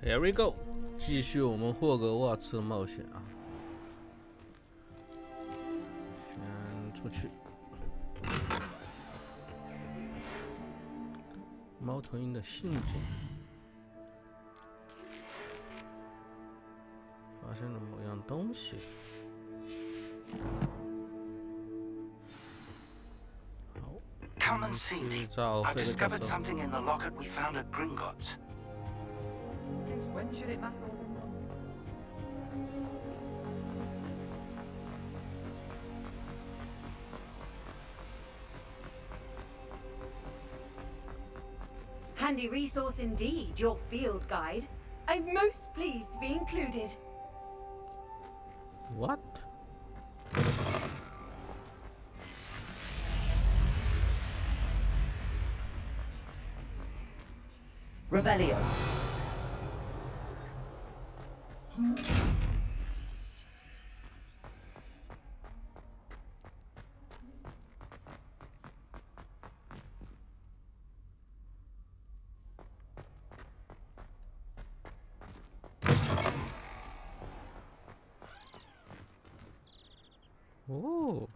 Here we go， 继续我们霍格沃茨的冒险啊！先出去。猫头鹰的信件，发现了某样东西。好， Come and see me. I've discovered something in the locket we found at Gringotts. Since when should it matter? Handy resource indeed, your field guide. I'm most pleased to be included. What? Revelio. Oh.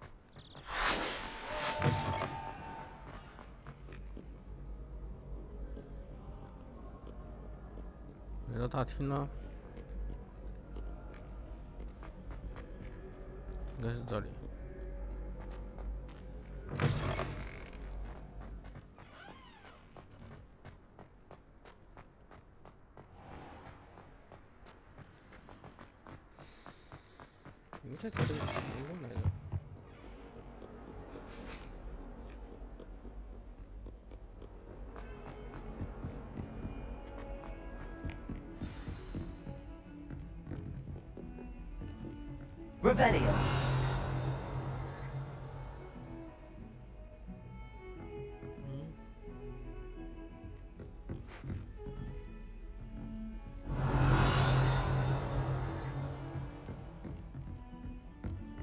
来到大厅了，应该是这里。应该是这个船过来的。 Revelio.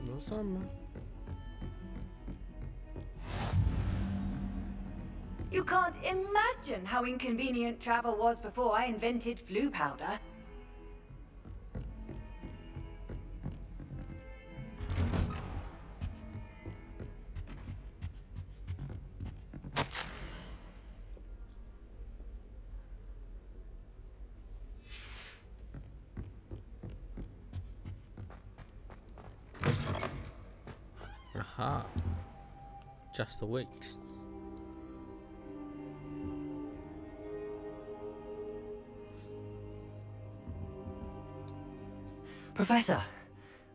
No summer. You can't imagine how inconvenient travel was before I invented flu powder. Aha. Just wait. Professor,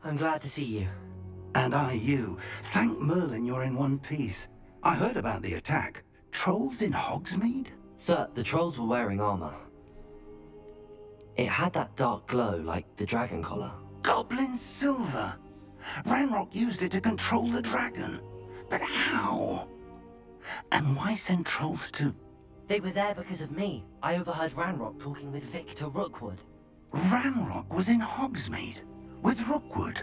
I'm glad to see you. And I you. Thank Merlin you're in one piece. I heard about the attack. Trolls in Hogsmeade? Sir, the trolls were wearing armor. It had that dark glow like the dragon collar. Goblin silver. Ranrock used it to control the dragon. But how? And why send trolls to... They were there because of me. I overheard Ranrock talking with Victor Rookwood. Ranrock was in Hogsmeade? With Rookwood?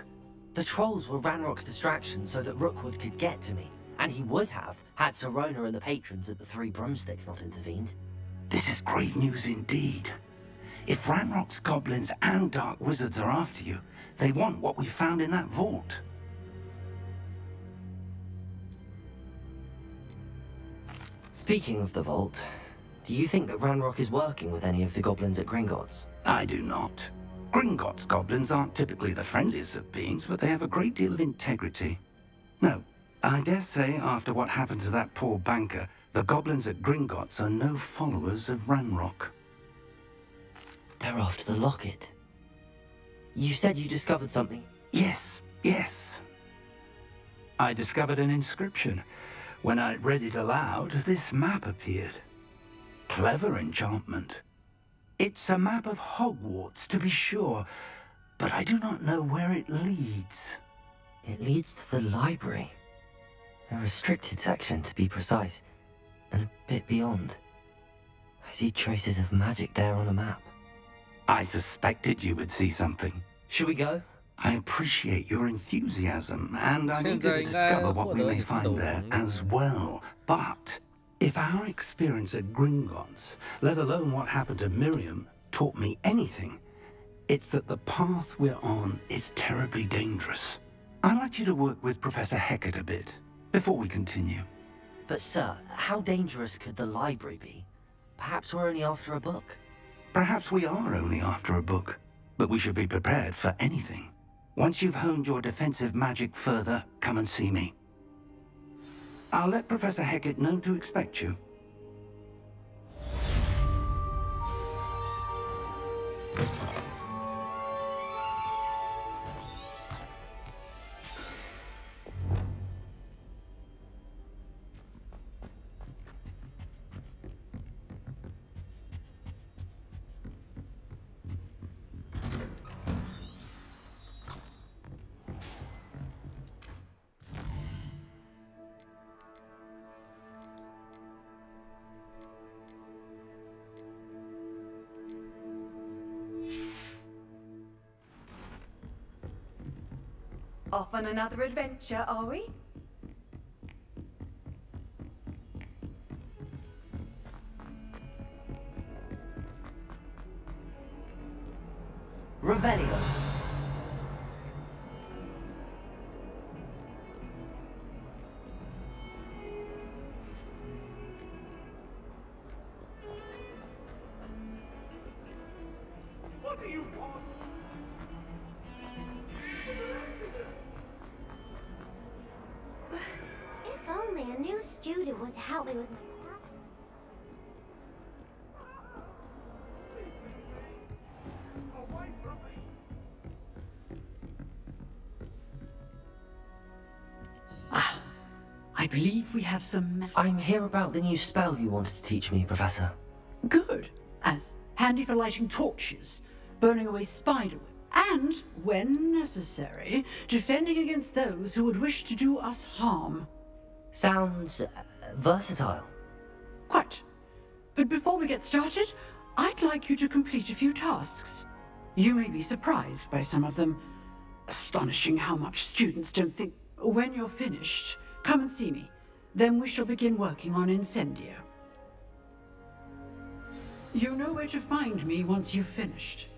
The trolls were Ranrock's distraction so that Rookwood could get to me. And he would have, had Sirona and the patrons at the Three Broomsticks not intervened. This is grave news indeed. If Ranrock's goblins and dark wizards are after you, they want what we found in that vault. Speaking of the vault, do you think that Ranrock is working with any of the goblins at Gringotts? I do not. Gringotts goblins aren't typically the friendliest of beings, but they have a great deal of integrity. No, I dare say after what happened to that poor banker, the goblins at Gringotts are no followers of Ranrock. They're after the locket. You said you discovered something. Yes, yes. I discovered an inscription. When I read it aloud, this map appeared. Clever enchantment. It's a map of Hogwarts, to be sure, but I do not know where it leads. It leads to the library. A restricted section, to be precise, and a bit beyond. I see traces of magic there on the map. I suspected you would see something. Should we go? I appreciate your enthusiasm, and I'm eager to discover what we may find there as well. But if our experience at Gringotts, let alone what happened to Miriam, taught me anything, it's that the path we're on is terribly dangerous. I'd like you to work with Professor Hecat a bit, before we continue. But sir, how dangerous could the library be? Perhaps we're only after a book. Perhaps we are only after a book, but we should be prepared for anything. Once you've honed your defensive magic further, come and see me. I'll let Professor Hecat know to expect you. Off on another adventure, are we? Revelio. What do you want? If only a new student would help me with my Away from me! I believe we have some... I'm here about the new spell you wanted to teach me, Professor. Good. As handy for lighting torches, burning away spiderweb, and, when necessary, defending against those who would wish to do us harm. Sounds versatile. Quite. But before we get started, I'd like you to complete a few tasks. You may be surprised by some of them. Astonishing how much students don't think. When you're finished, come and see me. Then we shall begin working on Incendio. You know where to find me once you've finished.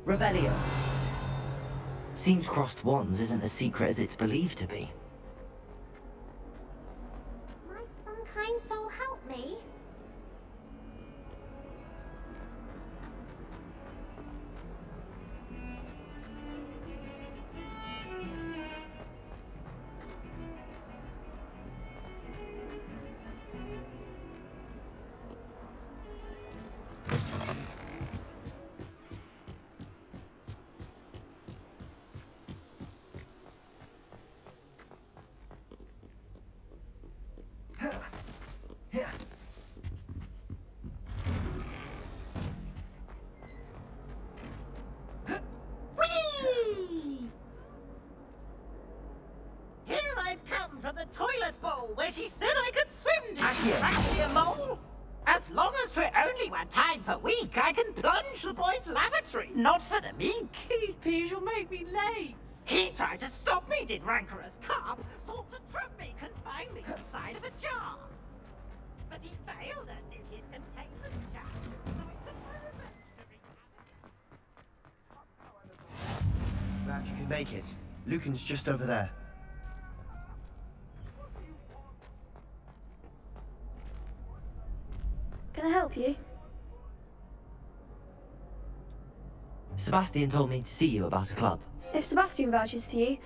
Revelio. Seems crossed wands isn't as secret as it's believed to be. might some kind soul help me? Whee! Here I've come from the toilet bowl where she said I could swim to Accio Mole. As long as for only 1 time per week, I can plunge the boy's lavatory. Not for the meek. Please, Piers, you'll make me late. He tried to stop me, did rancorous carp. Sought to trap me, confine me inside of a jar. But he failed, as did his containment jar. So it's a moment to recover. Glad you could make it. Lucan's just over there. Can I help you? Sebastian told me to see you about a club. If Sebastian vouches for you,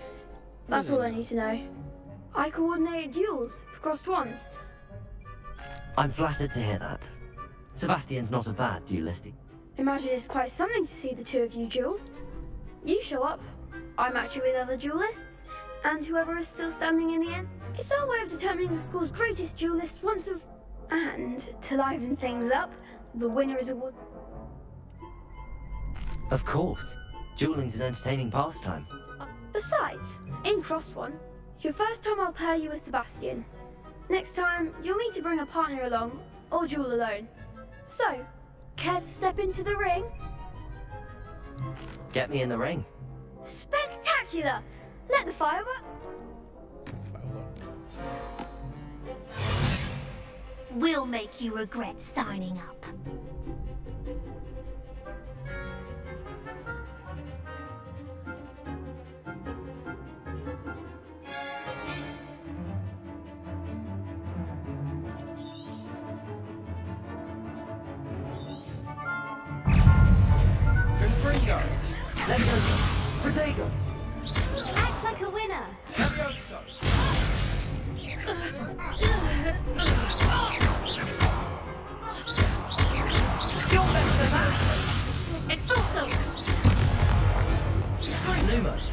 that's all I need to know. I coordinate duels for crossed wands. I'm flattered to hear that. Sebastian's not a bad duelist. Imagine it's quite something to see the two of you duel. You show up, I match you with other duelists, and whoever is still standing in the end. It's our way of determining the school's greatest duelist once of... And, to liven things up, the winner is awarded... Of course. Dueling's an entertaining pastime. Besides, in crossed one, your first time I'll pair you with Sebastian. Next time, you'll need to bring a partner along, or duel alone. So, care to step into the ring? Get me in the ring. Spectacular! Let the firework... will make you regret signing up. Confringo! Levioso! Protego! Act like a winner. Levioso! You're better than that! Expulso! Lumos!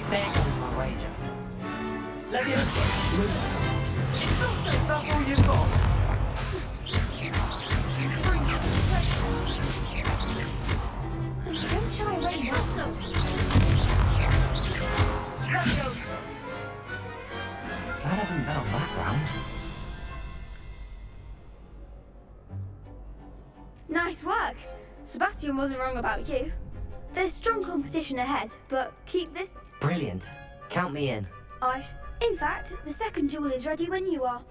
There goes my wager. Levioso! Lumos! Is that all you've got? Don't shy away, Master. Levioso! Glad I didn't bet on that round. Nice work. Sebastian wasn't wrong about you. There's strong competition ahead, but keep this. Brilliant. Count me in. In fact, the second duel is ready when you are.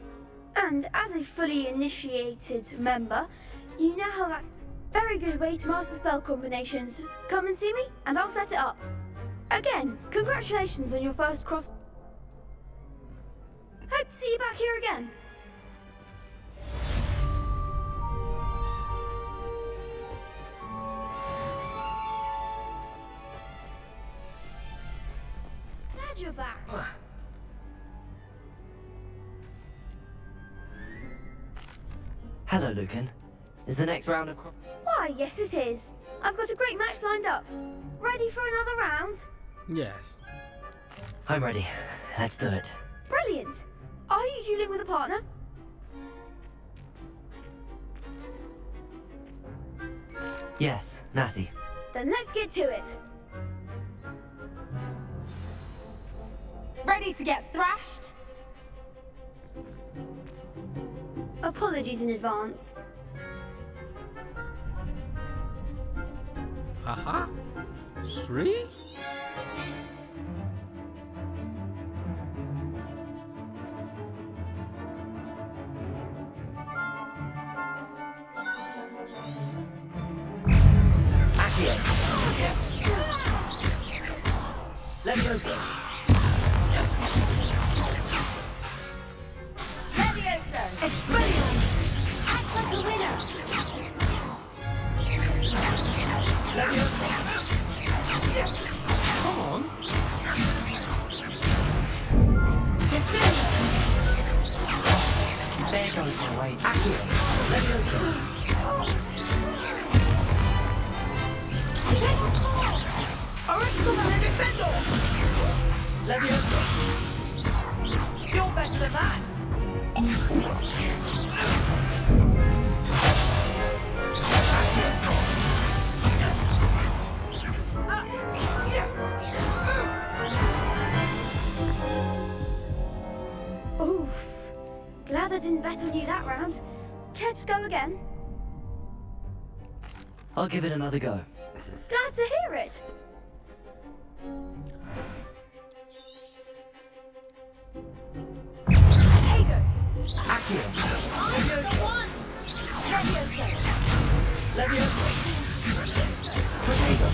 And as a fully initiated member, you now have access. Very good way to master spell combinations. Come and see me, and I'll set it up. Again, congratulations on your first cross. Hope to see you back here again. Glad you're back. Hello, Lucan. Is the next round of Why, yes it is. I've got a great match lined up. Ready for another round? Yes. I'm ready. Let's do it. Brilliant. Are you dueling with a partner? Yes, Natty. Then let's get to it. Ready to get thrashed? Apologies in advance. Haha. 3? Accio! Levioso! Levioso! Expulso! Act like a winner. Levioso! Come on. There goes my wager. Accio! Levioso! Levioso! You're better than that! Oof. Glad I didn't bet on you that round. Care to go again? I'll give it another go. Glad to hear it. Tego. Accio! Levioso! Levioso! Protego.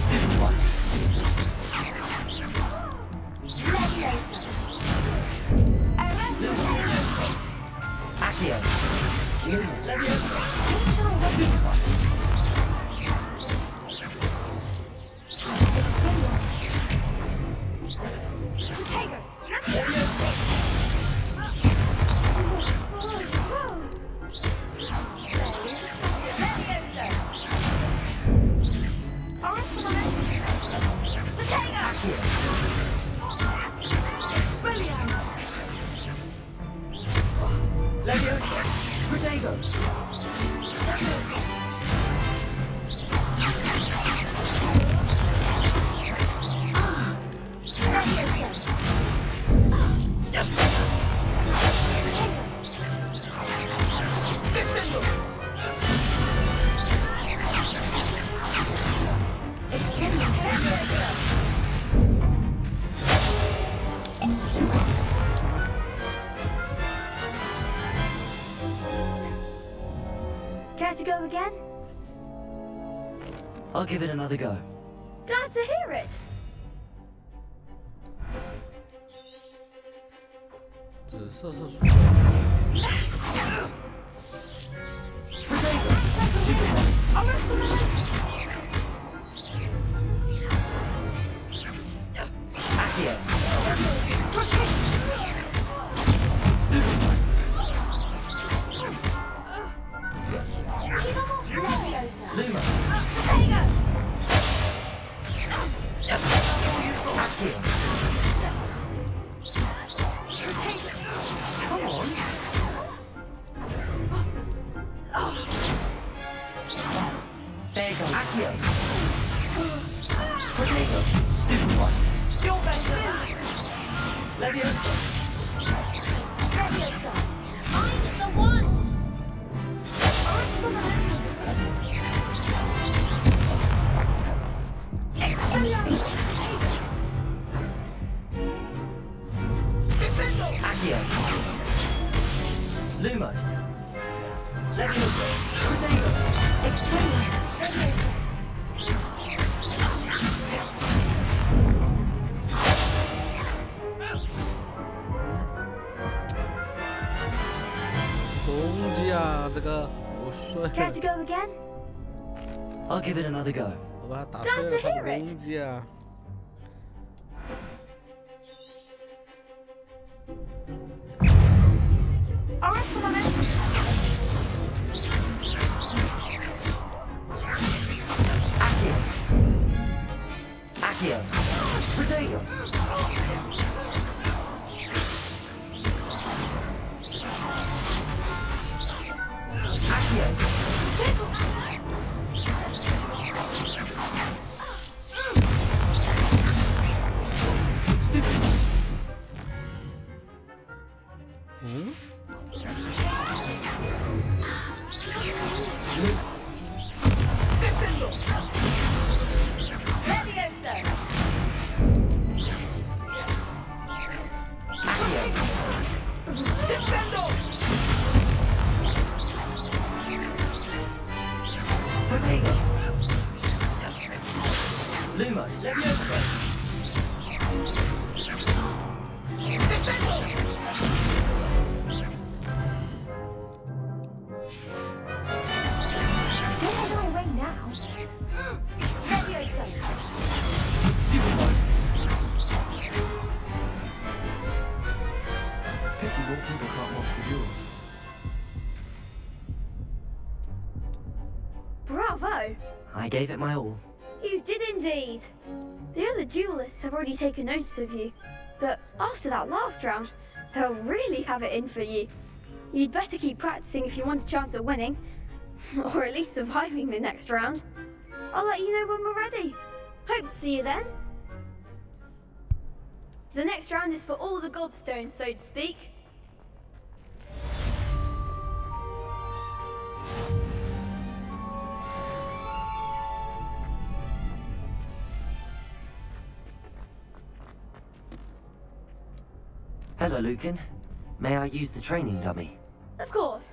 Accio! Levioso! Tego. Levioso! go again? I'll give it another go. Glad to hear it. 紫色是属公鸡啊，这个我睡 Care 了 to，go again? I'll give it another go. 我把它打碎了，它不公鸡啊。Accio. Protego. Accio. Protego. Lumos. Leviosa. Get my way now. Leviosa. Stupid one. Pity more people can't watch the duels. Bravo! I gave it my all. You did indeed. The other duelists have already taken notice of you, but after that last round, they'll really have it in for you. You'd better keep practicing if you want a chance at winning, or at least surviving the next round. I'll let you know when we're ready. Hope to see you then. The next round is for all the gobstones, so to speak. Hello, Lucan. May I use the training dummy? Of course.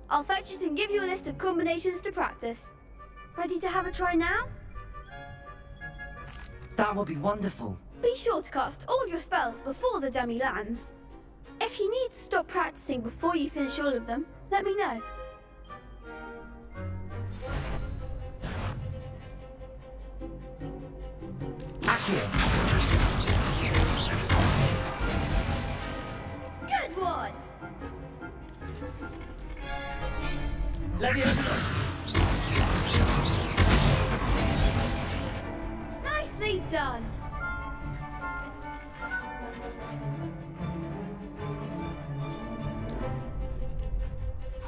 I'll fetch it and give you a list of combinations to practice. Ready to have a try now? That would be wonderful. Be sure to cast all your spells before the dummy lands. If you need to stop practicing before you finish all of them, let me know. Accio. Good one! Leviosa. Nicely done!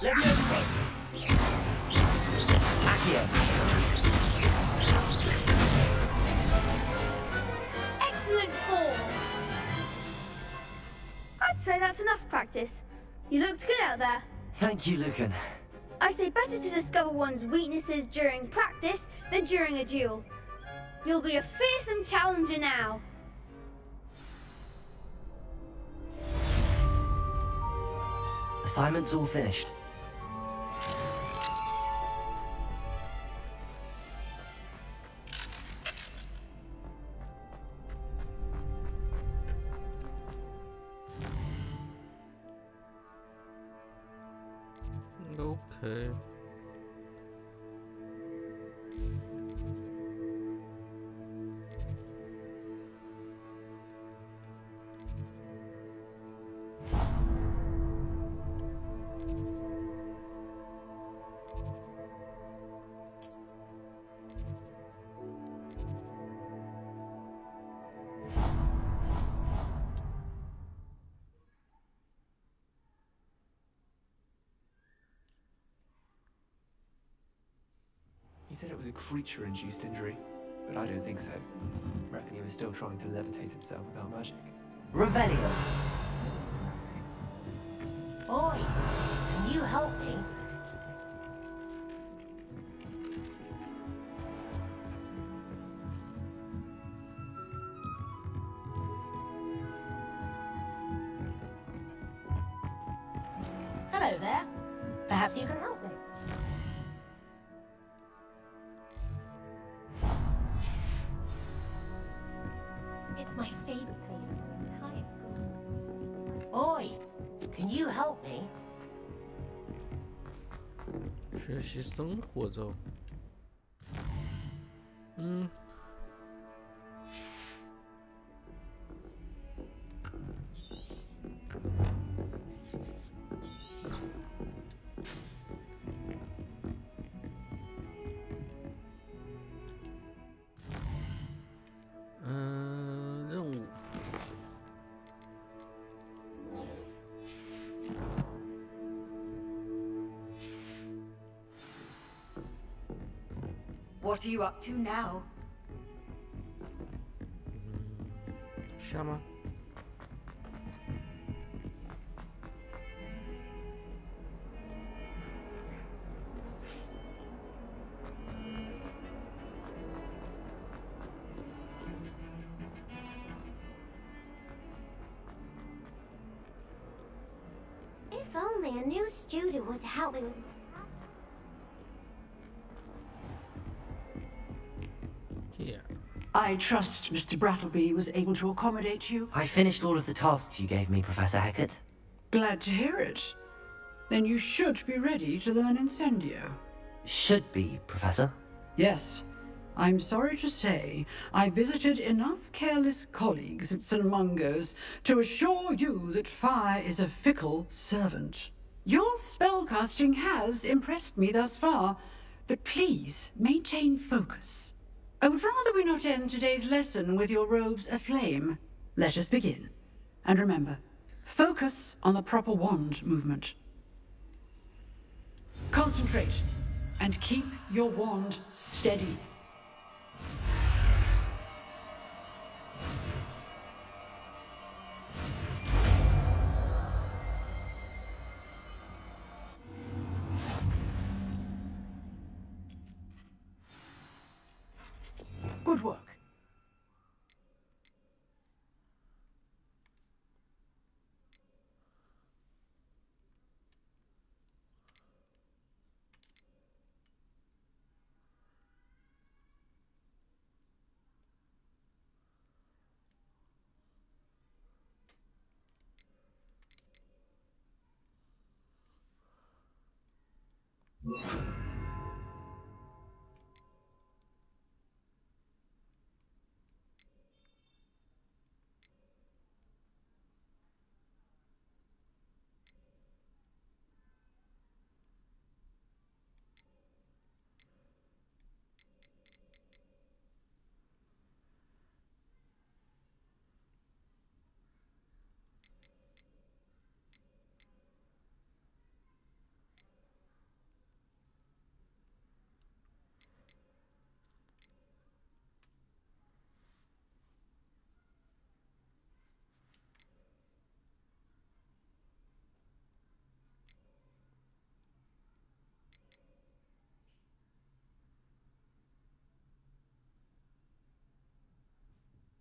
Leviosa. Accio. Excellent form! I'd say that's enough practice. You looked good out there. Thank you, Lucan. I say better to discover one's weaknesses during practice than during a duel. You'll be a fearsome challenger now. Assignment's all finished. OK。He said it was a creature-induced injury, but I don't think so. Reckon he was still trying to levitate himself without magic. Revelio. Oi, can you help me? Hello there. Perhaps you can help me. It's my favorite place in the entire school. Oi, can you help me? 学习生活中，任务。What are you up to now? 下吗？ If only a new student were to help me with... Here. I trust Mr. Brattleby was able to accommodate you. I finished all of the tasks you gave me, Professor Hackett. Glad to hear it. Then you should be ready to learn Incendio. Should be, Professor. Yes. I'm sorry to say, I visited enough careless colleagues at St. Mungo's to assure you that fire is a fickle servant. Your spellcasting has impressed me thus far, but please maintain focus. I would rather we not end today's lesson with your robes aflame. Let us begin. And remember, focus on the proper wand movement. Concentrate, and keep your wand steady. Good work.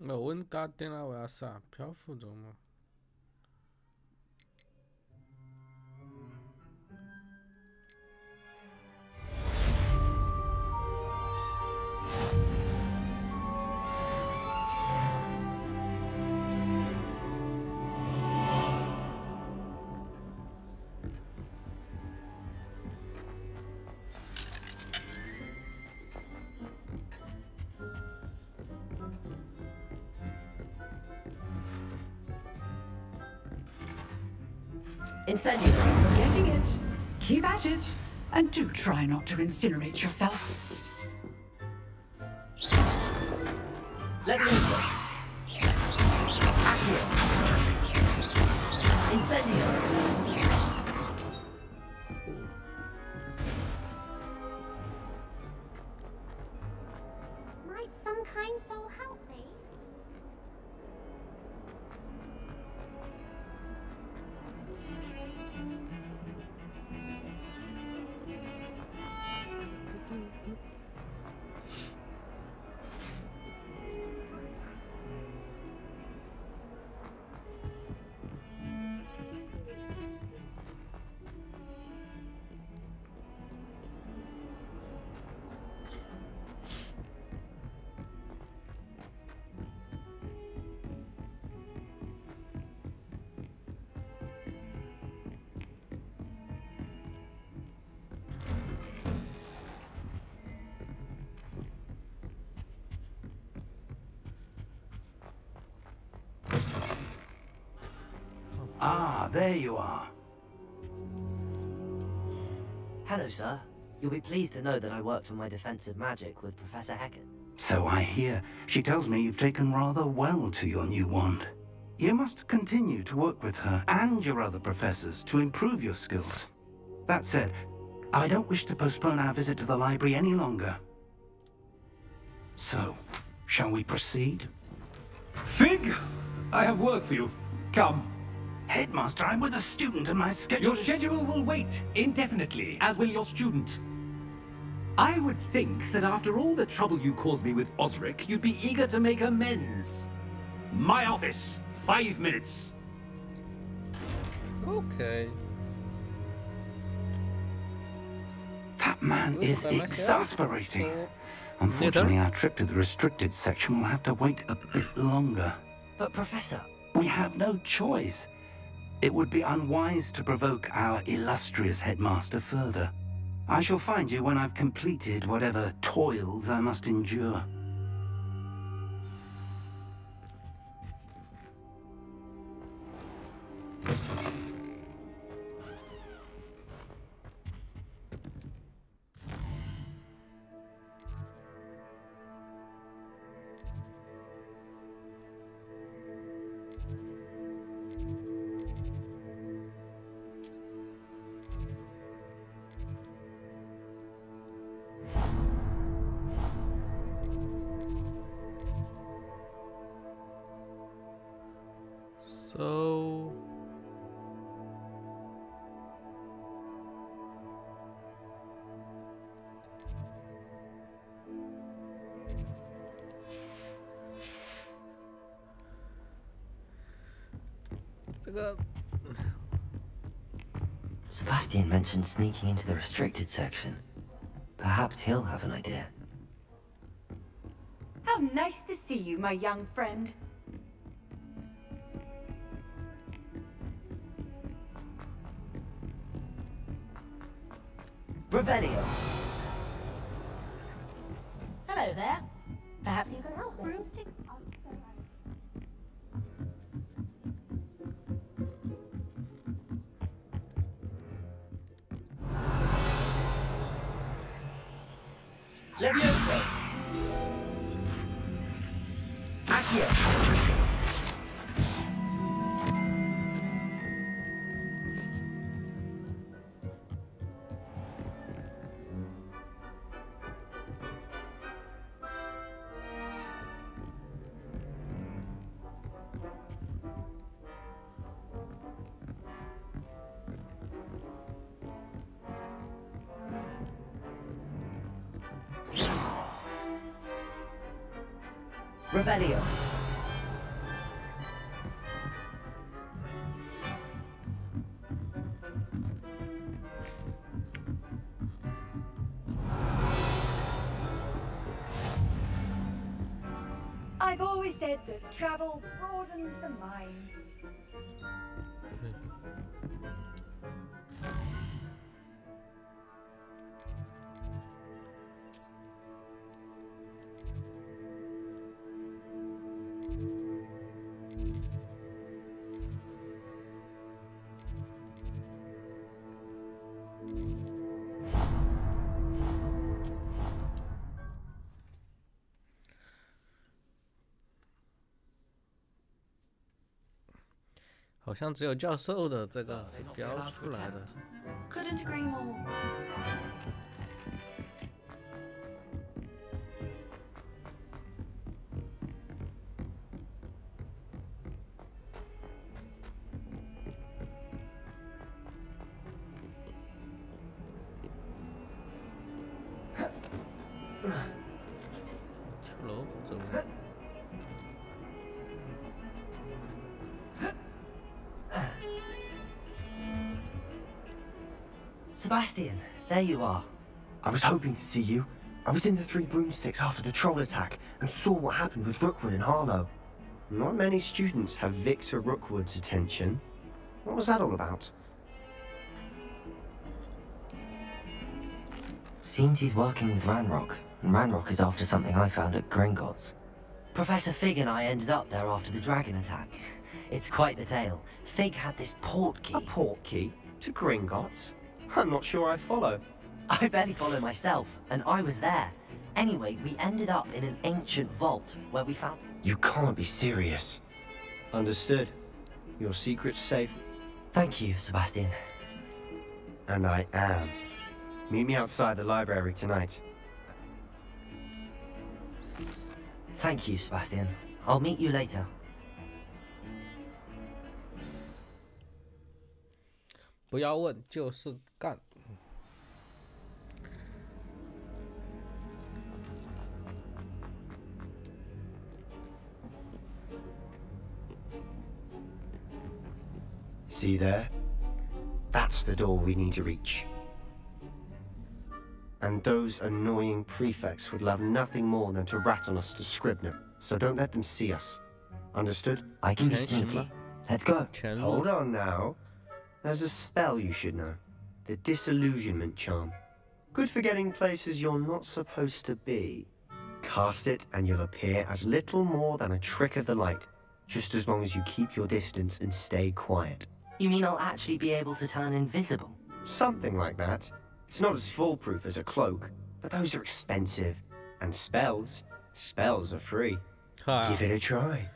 我问家顶了为啥漂浮中嘛？ Incendiary. Getting it. Keep at it. And do try not to incinerate yourself. Leviosa. Accio. Incendio. Might some kind soul help me? Ah, there you are. Hello, sir. You'll be pleased to know that I worked on my defensive magic with Professor Heckett. So I hear. She tells me you've taken rather well to your new wand. You must continue to work with her and your other professors to improve your skills. That said, I don't wish to postpone our visit to the library any longer. So, shall we proceed? Fig! I have work for you. Come. Headmaster, I'm with a student and my schedule Your schedule will wait indefinitely, as will your student. I would think that after all the trouble you caused me with Osric, you'd be eager to make amends. My office, 5 minutes. Okay. That man is exasperating. Unfortunately, our trip to the restricted section will have to wait a bit longer. But, Professor... We have no choice. It would be unwise to provoke our illustrious headmaster further. I shall find you when I've completed whatever toils I must endure. So... Sebastian mentioned sneaking into the restricted section. Perhaps he'll have an idea. How nice to see you, my young friend. Revelio. Hello there. Perhaps you can help me. Broomsticks are so Leviosa. Accio. Revelio. I've always said that travel broadens the mind. 好像只有教授的这个是标出来的。Couldn't agree more. Sebastian, there you are. I was hoping to see you. I was in the Three Broomsticks after the troll attack and saw what happened with Rookwood and Harlow. Not many students have Victor Rookwood's attention. What was that all about? Seems he's working with Ranrock, and Ranrock is after something I found at Gringotts. Professor Fig and I ended up there after the dragon attack. It's quite the tale. Fig had this port key. A port key? To Gringotts? I'm not sure I follow. I barely follow myself, and I was there. Anyway, we ended up in an ancient vault where we found... You can't be serious. Understood. Your secret's safe. Thank you, Sebastian. And I am. Meet me outside the library tonight. Thank you, Sebastian. I'll meet you later. 不要问，就是干。See there? That's the door we need to reach. And those annoying prefects would love nothing more than to rat on us to Scribner, so don't let them see us. Understood? I can be sneaky. Let's go. Hold on now. There's a spell you should know. The Disillusionment Charm. Good for getting places you're not supposed to be. Cast it and you'll appear as little more than a trick of the light, just as long as you keep your distance and stay quiet. You mean I'll actually be able to turn invisible? Something like that. It's not as foolproof as a cloak, but those are expensive. And spells are free. Give it a try.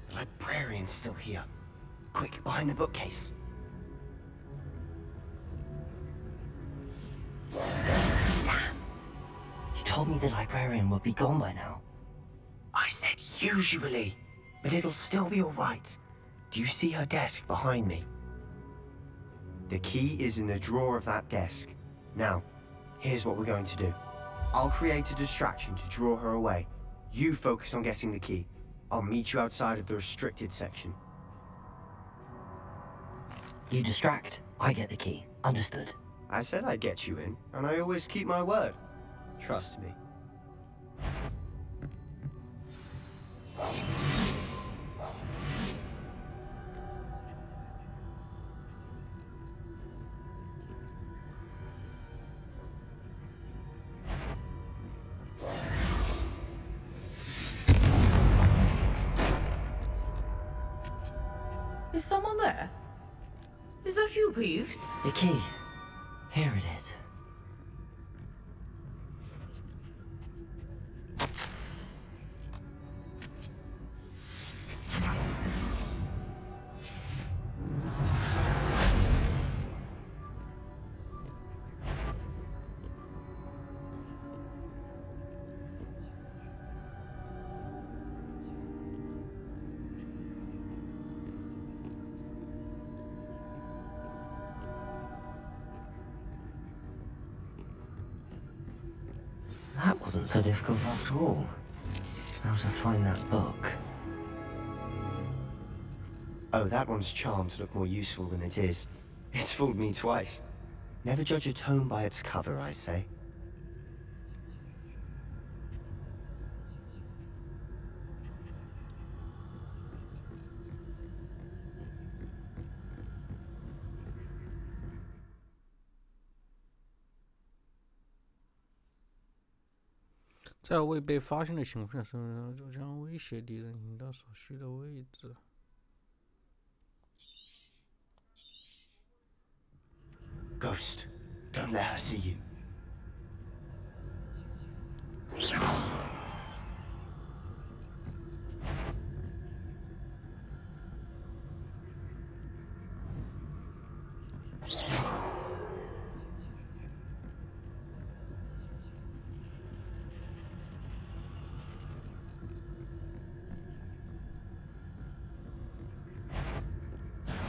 The librarian's still here. Quick, behind the bookcase. You told me the librarian would be gone by now. I said usually, but it'll still be all right. Do you see her desk behind me? The key is in the drawer of that desk. Now, here's what we're going to do. I'll create a distraction to draw her away. You focus on getting the key. I'll meet you outside of the restricted section. You distract, I get the key. Understood. I said I'd get you in, and I always keep my word. Trust me. Is someone there? Is that you, Peeves? The key. Here it is. That wasn't so difficult after all. How to find that book? Oh, that one's charmed to look more useful than it is. It's fooled me twice. Never judge a tome by its cover, I say. "在未被发现的情况下，就将威胁敌人引到所需的位置。" Ghost, don't let her see you.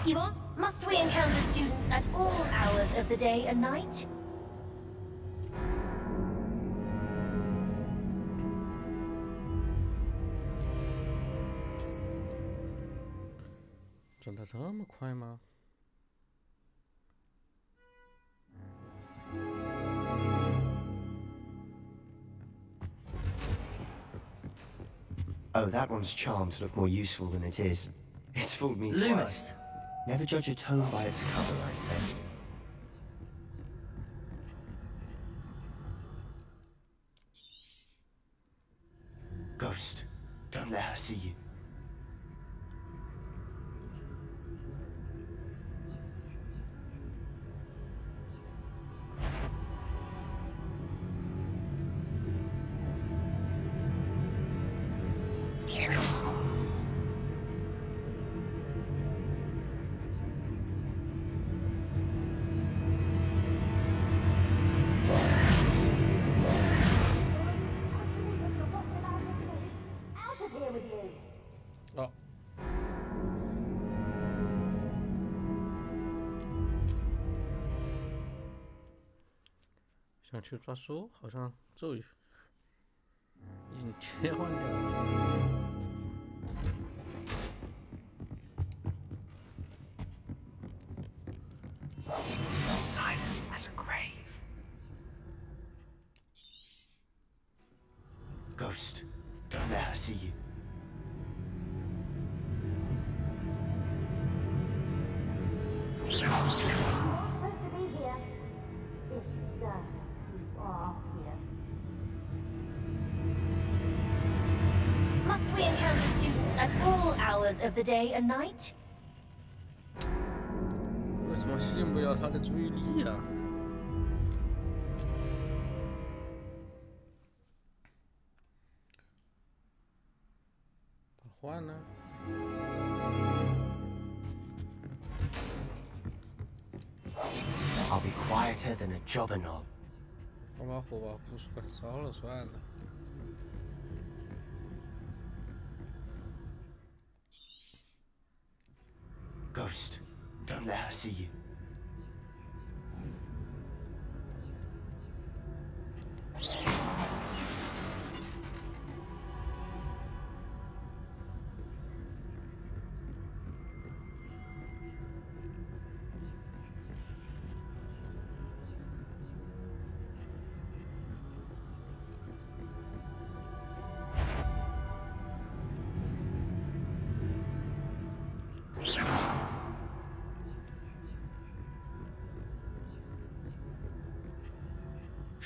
You are? Must we encounter students at all hours of the day and night? "转得这么快吗？" Oh, that one's charmed to look more useful than it is. It's fooled me twice. Lumos. Never judge a tome by its cover, I say. Ghost, don't let her see you. "哦，想去抓书，好像咒语已经切换掉了。" Silent as a grave. Ghost, don't let her see you. Must we encounter students at all hours of the day and night? 为什么吸引不了他的注意力呀？把换呢？ I'll be quieter than a jobberknoll. 放把火把图书馆烧了算了。Ghost, don't let her see you.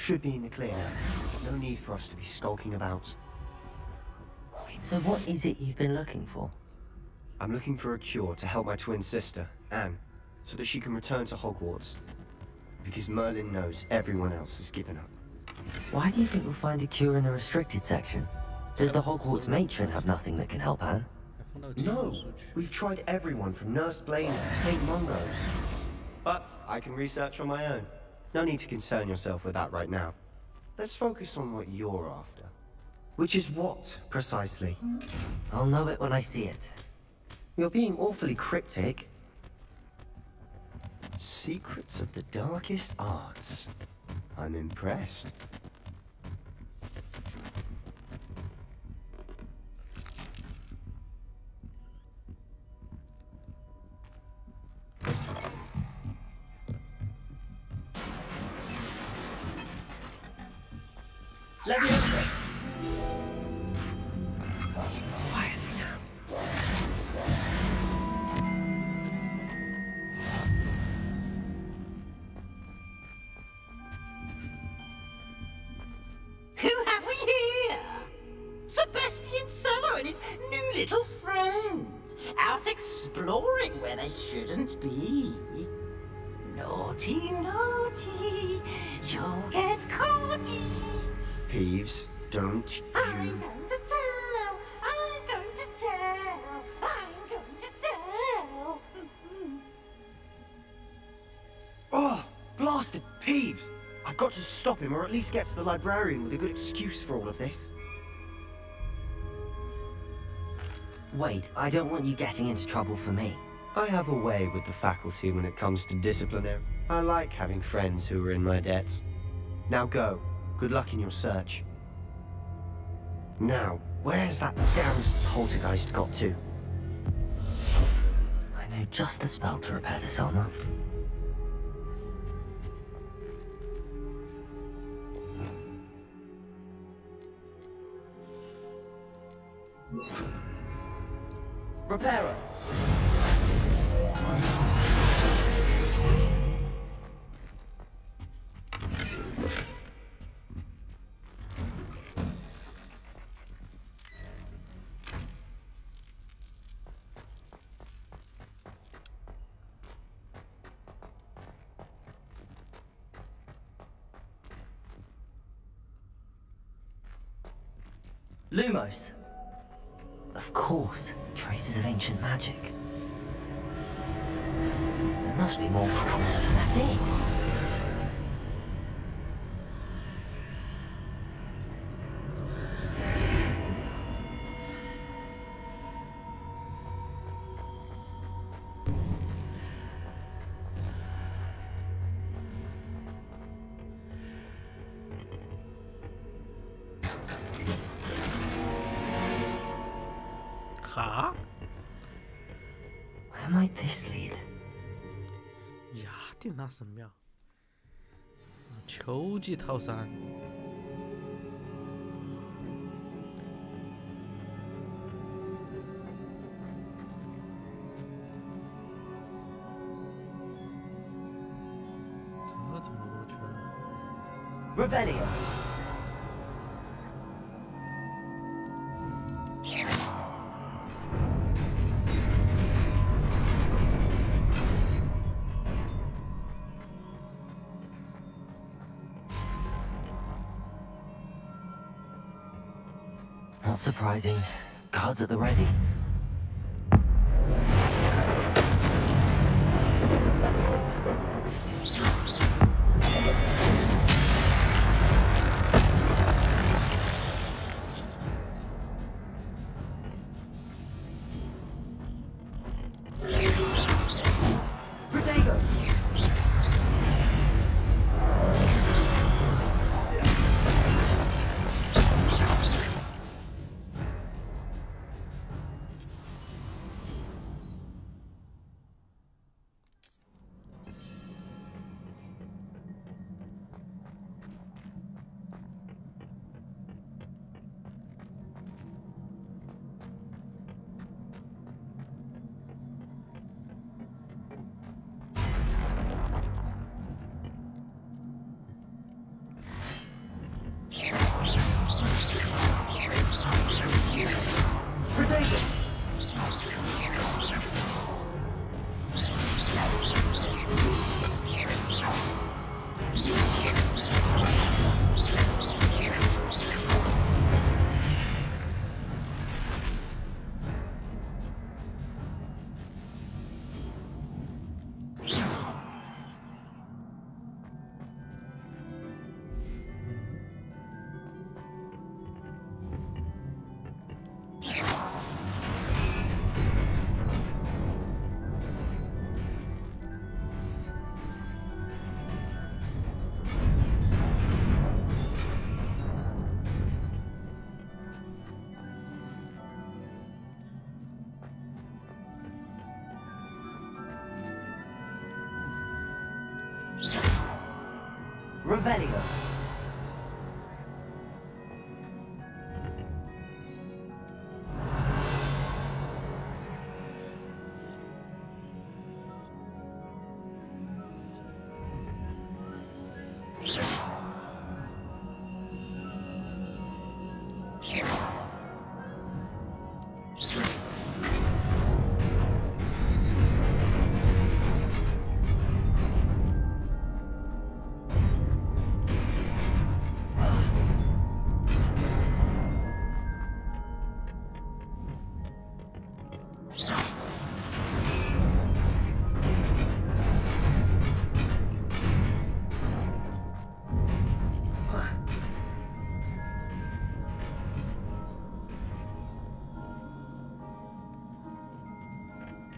should be in the clear now. No need for us to be skulking about. So what is it you've been looking for? I'm looking for a cure to help my twin sister, Anne, so that she can return to Hogwarts. Because Merlin knows everyone else has given up. Why do you think you'll find a cure in the restricted section? Does the Hogwarts matron have nothing that can help Anne? No! We've tried everyone from Nurse Blaine to St. Mungo's. But I can research on my own. No need to concern yourself with that right now. Let's focus on what you're after. Which is what, precisely? I'll know it when I see it. You're being awfully cryptic. Secrets of the darkest arts. I'm impressed. Leviosa! Quietly now. Who have we here? Sebastian Cello and his new little friend. Out exploring where they shouldn't be. Naughty, naughty, you'll get caughty. Peeves, don't I'm going to tell, I'm going to tell, I'm going to tell. Oh, blasted Peeves! I've got to stop him, or at least get to the librarian with a good excuse for all of this. Wait, I don't want you getting into trouble for me. I have a way with the faculty when it comes to disciplinary. I like having friends who are in my debt. Now go. Good luck in your search. Now, where's that damned poltergeist got to? I know just the spell to repair this armor. Reparo! Lumos! Of course, traces of ancient magic. There must be more. That's it! Where might this lead? 雅典娜神庙，秋季套餐。这怎么过去啊 Revelio! Not surprising. Guards at the ready. Protego! Revelio.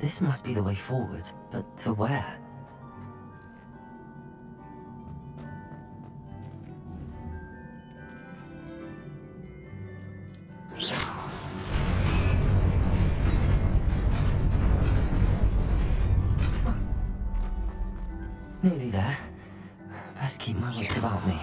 This must be the way forward, but to where? Nearly there. Best keep my wits about me.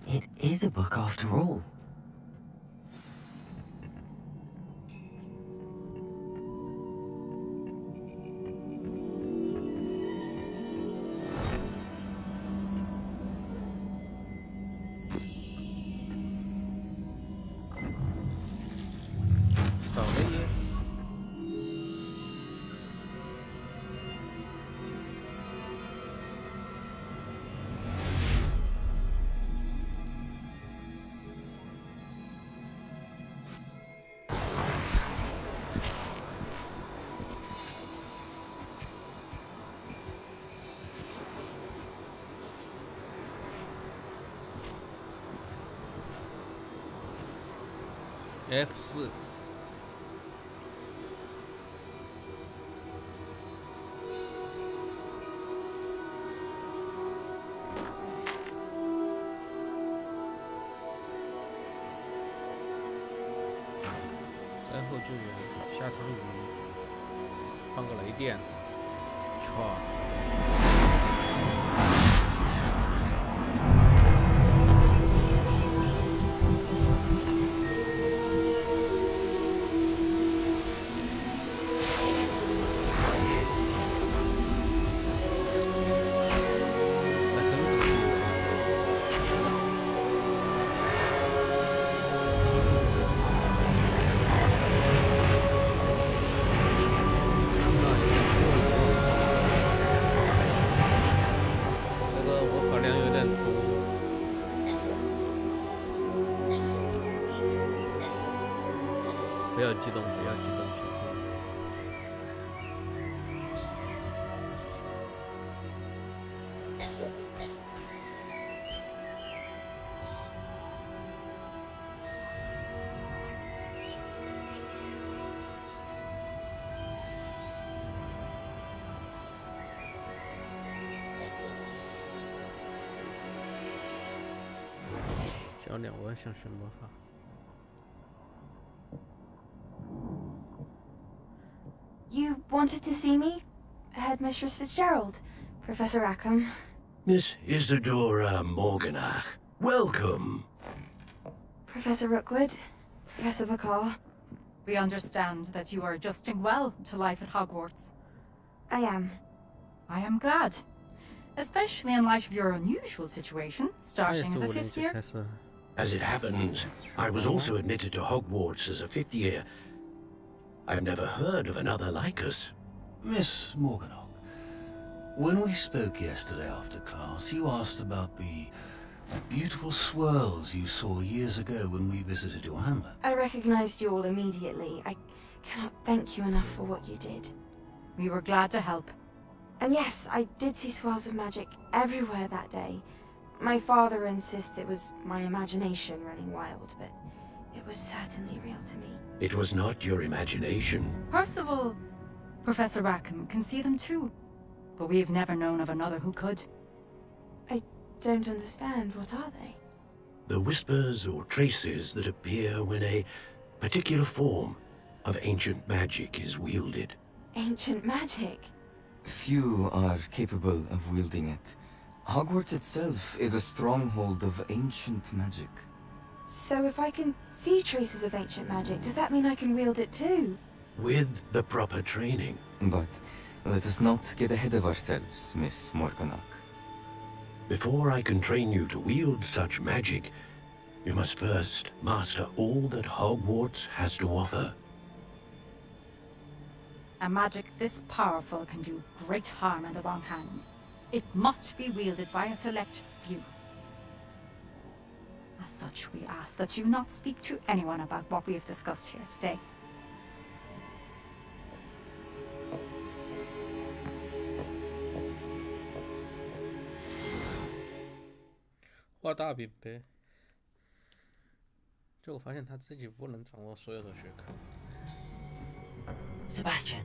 It is a book after all. F4。灾后救援，下场雨，放个雷电，歘。要激动，不要激动，兄弟。小2万想学魔法。 You wanted to see me? Headmistress Fitzgerald, Professor Rackham. Miss Isadora Morganach, welcome. Professor Rookwood, Professor Bakar. We understand that you are adjusting well to life at Hogwarts. I am. I am glad. Especially in light of your unusual situation, starting as a 5th year. As it happens, I was also admitted to Hogwarts as a 5th year. I've never heard of another like us. Miss Morganach, when we spoke yesterday after class, you asked about the beautiful swirls you saw years ago when we visited your hamlet. I recognized you all immediately. I cannot thank you enough for what you did. We were glad to help. And yes, I did see swirls of magic everywhere that day. My father insists it was my imagination running wild, but it was certainly real to me. It was not your imagination. Percival, Professor Rackham can see them too. But we've never known of another who could. I don't understand. What are they? The whispers or traces that appear when a particular form of ancient magic is wielded. Ancient magic? Few are capable of wielding it. Hogwarts itself is a stronghold of ancient magic. So if I can see traces of ancient magic, does that mean I can wield it too? With the proper training. But let us not get ahead of ourselves, Miss Morganach. Before I can train you to wield such magic, you must first master all that Hogwarts has to offer. A magic this powerful can do great harm in the wrong hands. It must be wielded by a select few. As such, we ask that you not speak to anyone about what we have discussed here today.画大饼呗。就我发现他自己不能掌握所有的学科。Sebastian.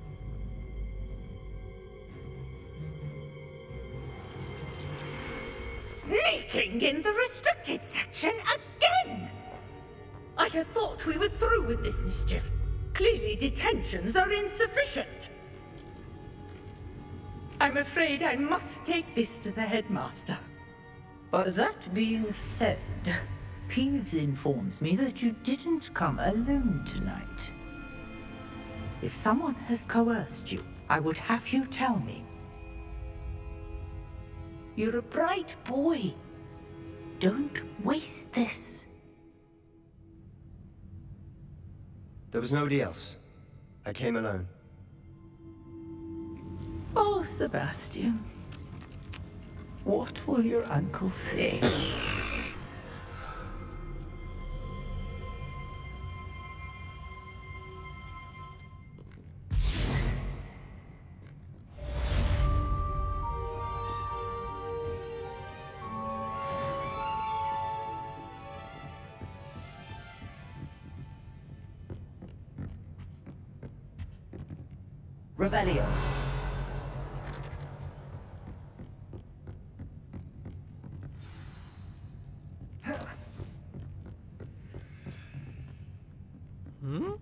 Sneaking in the restricted section again! I had thought we were through with this mischief. Clearly detentions are insufficient. I'm afraid I must take this to the headmaster. But that being said, Peeves informs me that you didn't come alone tonight. If someone has coerced you, I would have you tell me. You're a bright boy. Don't waste this. There was nobody else. I came alone. Oh, Sebastian. What will your uncle say? Revelio. Hmm?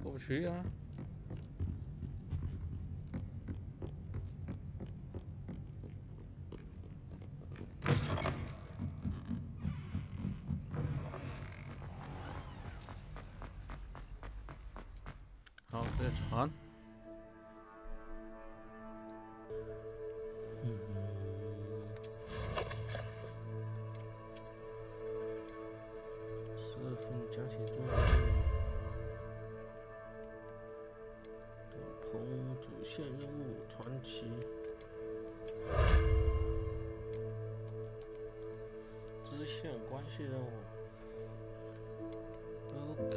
过不去呀。好，这个船。10分加起多少？线任务传奇，支线关系任务。OK。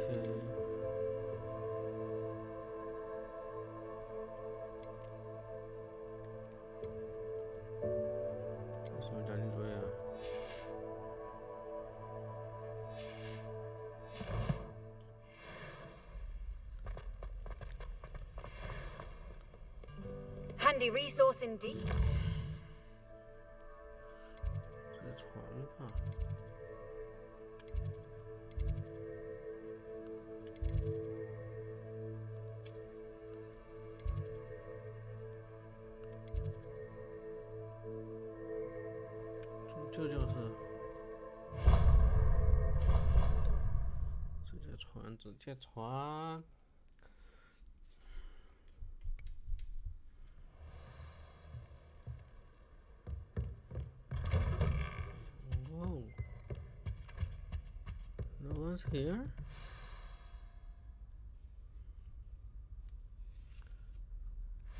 有什么家庭作业啊？Handy resource indeed. 这个船吧。这就是直接传，直接传。Whoa. No one's here?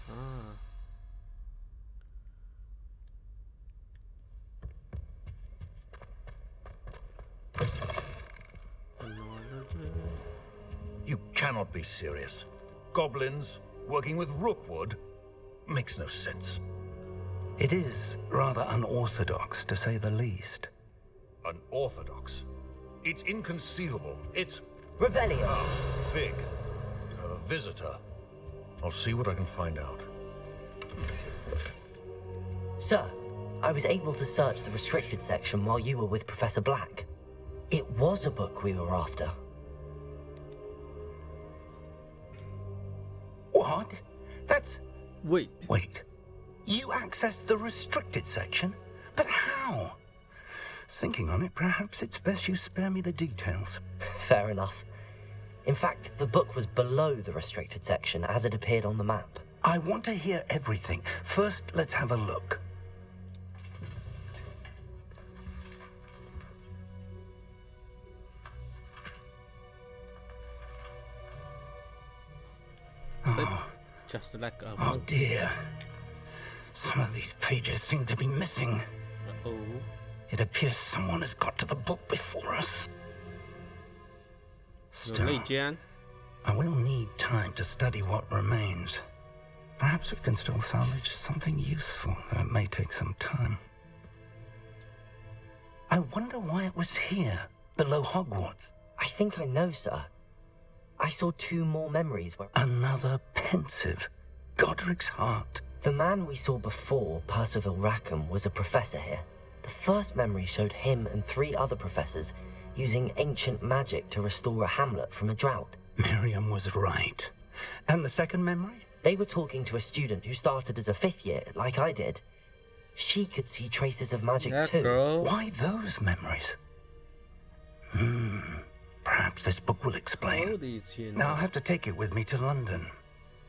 Ah. You cannot be serious. Goblins working with Rookwood makes no sense. It is rather unorthodox, to say the least. Unorthodox? It's inconceivable. It's... Revelio. Ah, Fig. You have a visitor. I'll see what I can find out. Sir, I was able to search the restricted section while you were with Professor Black. It was a book we were after. What? That's... Wait. Wait. You accessed the restricted section? But how? Thinking on it, perhaps it's best you spare me the details. Fair enough. In fact, the book was below the restricted section as it appeared on the map. I want to hear everything. First, let's have a look. Just like a oh dear. Some of these pages seem to be missing. Uh-oh. It appears someone has got to the book before us. Still, I will need time to study what remains. Perhaps we can still salvage something useful, though it may take some time. I wonder why it was here, below Hogwarts. I think I know, sir. I saw 2 more memories where... Another pensive. Godric's heart. The man we saw before, Percival Rackham, was a professor here. The first memory showed him and 3 other professors using ancient magic to restore a hamlet from a drought. Miriam was right. And the second memory? They were talking to a student who started as a 5th year, like I did. She could see traces of magic too. Girl. Why those memories? Perhaps this book will explain. Now I'll have to take it with me to London.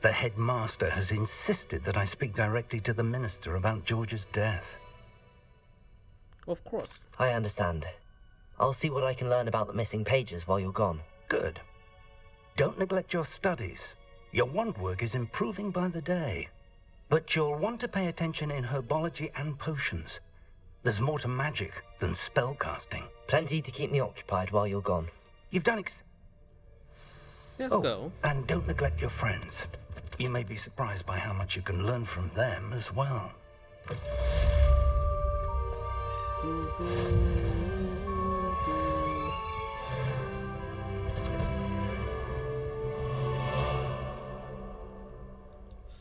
The headmaster has insisted that I speak directly to the minister about George's death. Of course. I understand. I'll see what I can learn about the missing pages while you're gone. Good. Don't neglect your studies. Your wand work is improving by the day. But you'll want to pay attention in herbology and potions. There's more to magic than spellcasting. Plenty to keep me occupied while you're gone. You've done Let's go. And don't neglect your friends. You may be surprised by how much you can learn from them as well.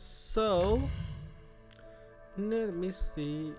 So, let me see.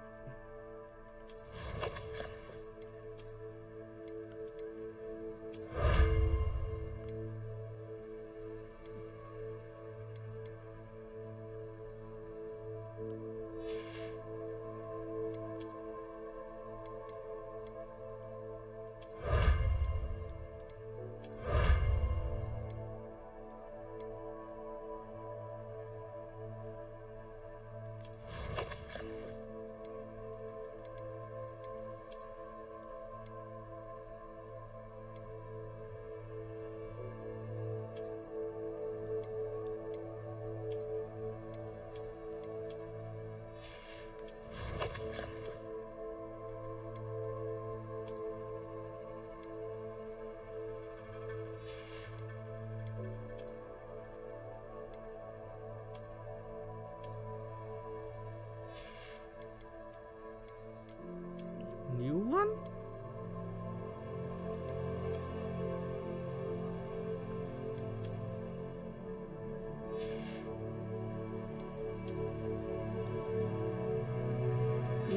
one?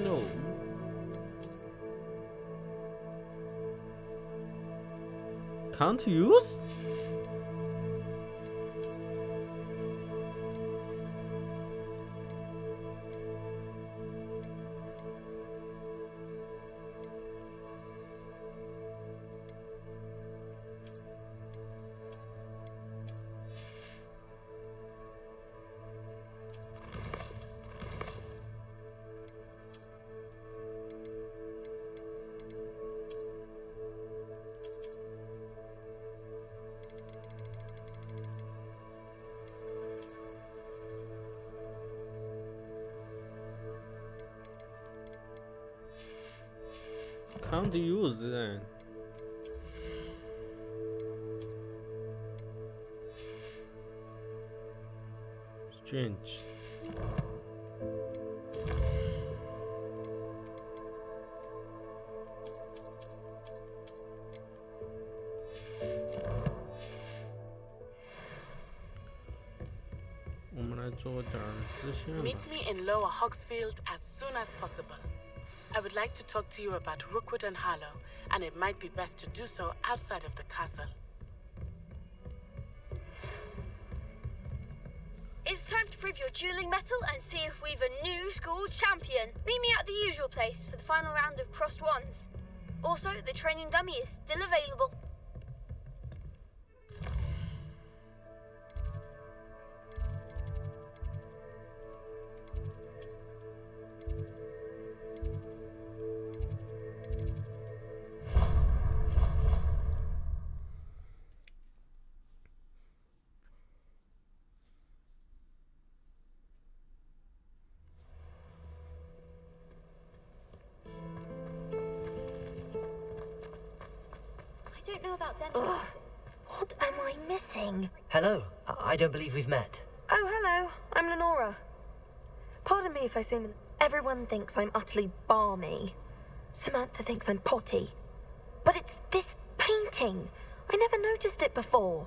No. Can't use? Can't use then. Strange. Meet me in Lower Hogsfield as soon as possible. I would like to talk to you about Rookwood and Harlow, and it might be best to do so outside of the castle. It's time to prove your dueling mettle and see if we've a new school champion. Meet me at the usual place for the final round of crossed wands. Also, the training dummy is still available. I don't know about Demi. What am I missing? Hello. I don't believe we've met. Oh, hello. I'm Lenora. Pardon me if I seem... Everyone thinks I'm utterly balmy. Samantha thinks I'm potty. But it's this painting. I never noticed it before.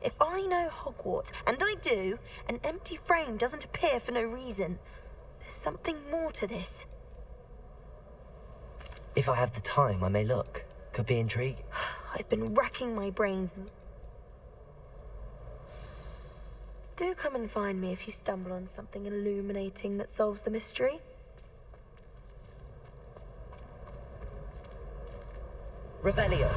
If I know Hogwarts, and I do, an empty frame doesn't appear for no reason. There's something more to this. If I have the time, I may look. Could be intriguing. I've been racking my brains. Do come and find me if you stumble on something illuminating that solves the mystery. Revelio.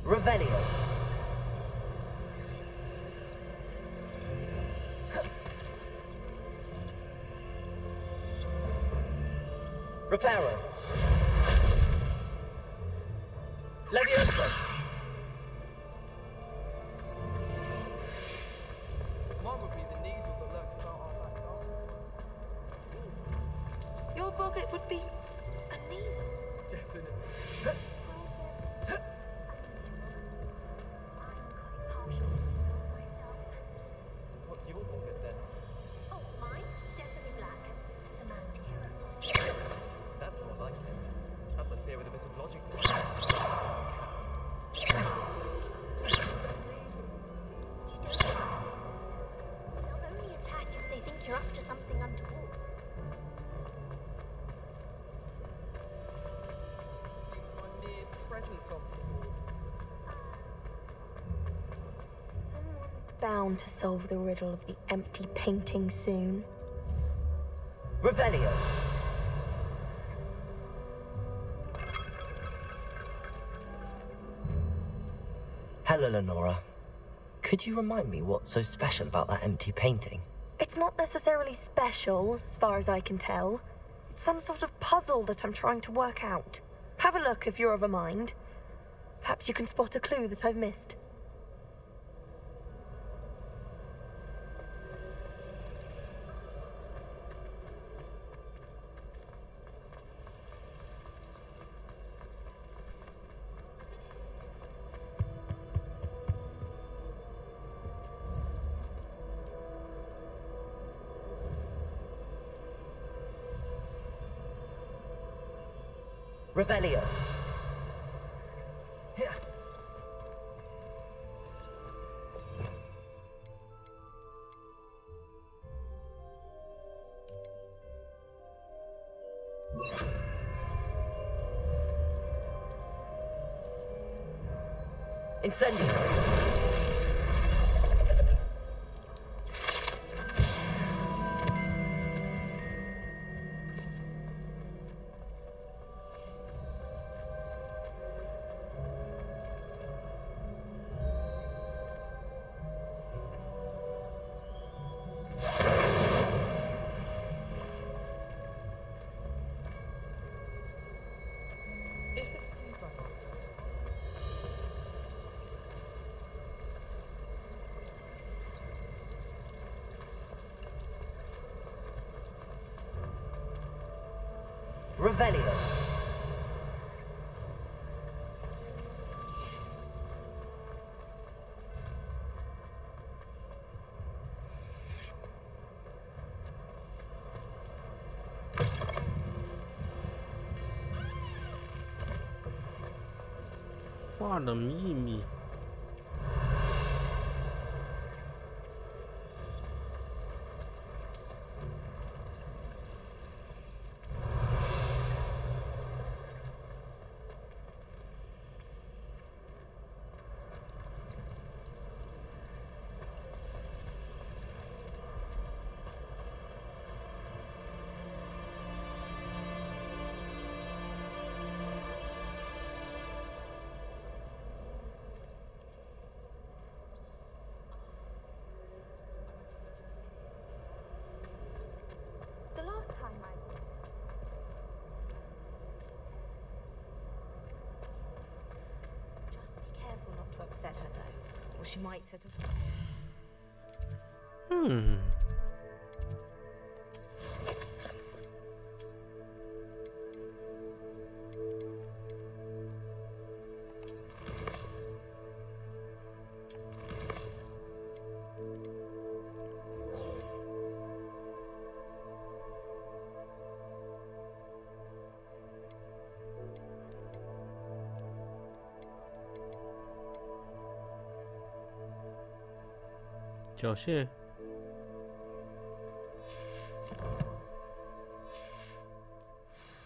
Revelio. Reparo. Leviosa. Mine would be the knees of the left about Your pocket would be a knees. Definitely. What's your pocket then? Oh, mine? Definitely black. The mascara. That's more like it. That's a fear with a bit of logic. They'll only attack if they think you're up to something untoward. My mere presence of the board. Bound to solve the riddle of the empty painting soon. Revelio. Hello, Lenora. Could you remind me what's so special about that empty painting? It's not necessarily special, as far as I can tell. It's some sort of puzzle that I'm trying to work out. Have a look if you're of a mind. Perhaps you can spot a clue that I've missed. Revelio. Incendio. Revelio.《画的秘密》。The last time I... Just be careful not to upset her, though, or she might sort of...缴械。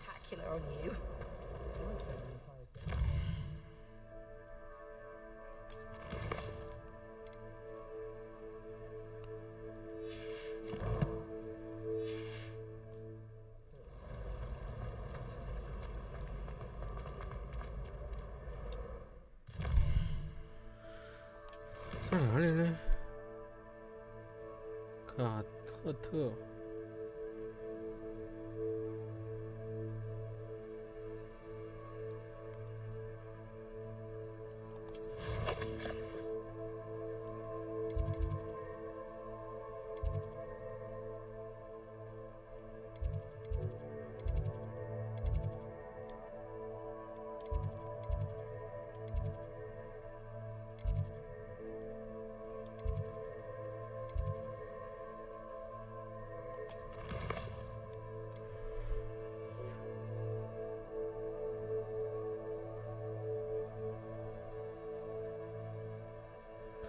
Spectacular on you. "在哪里呢？卡特特。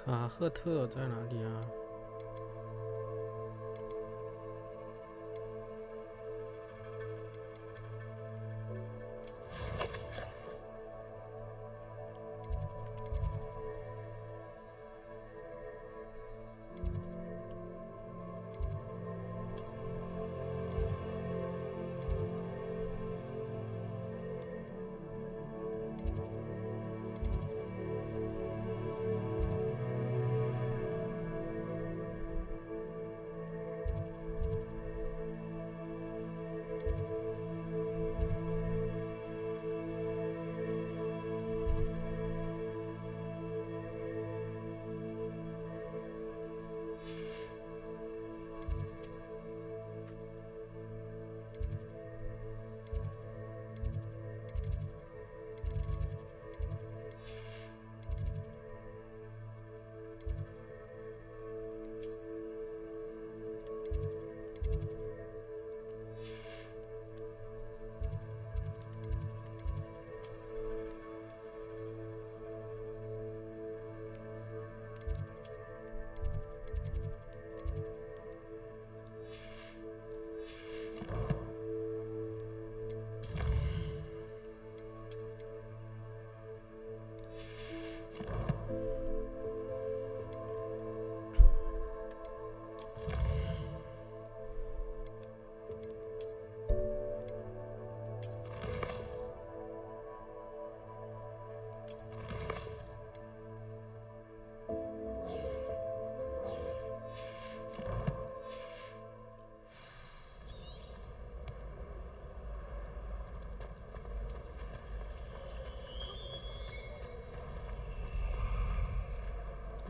卡赫特在哪里啊？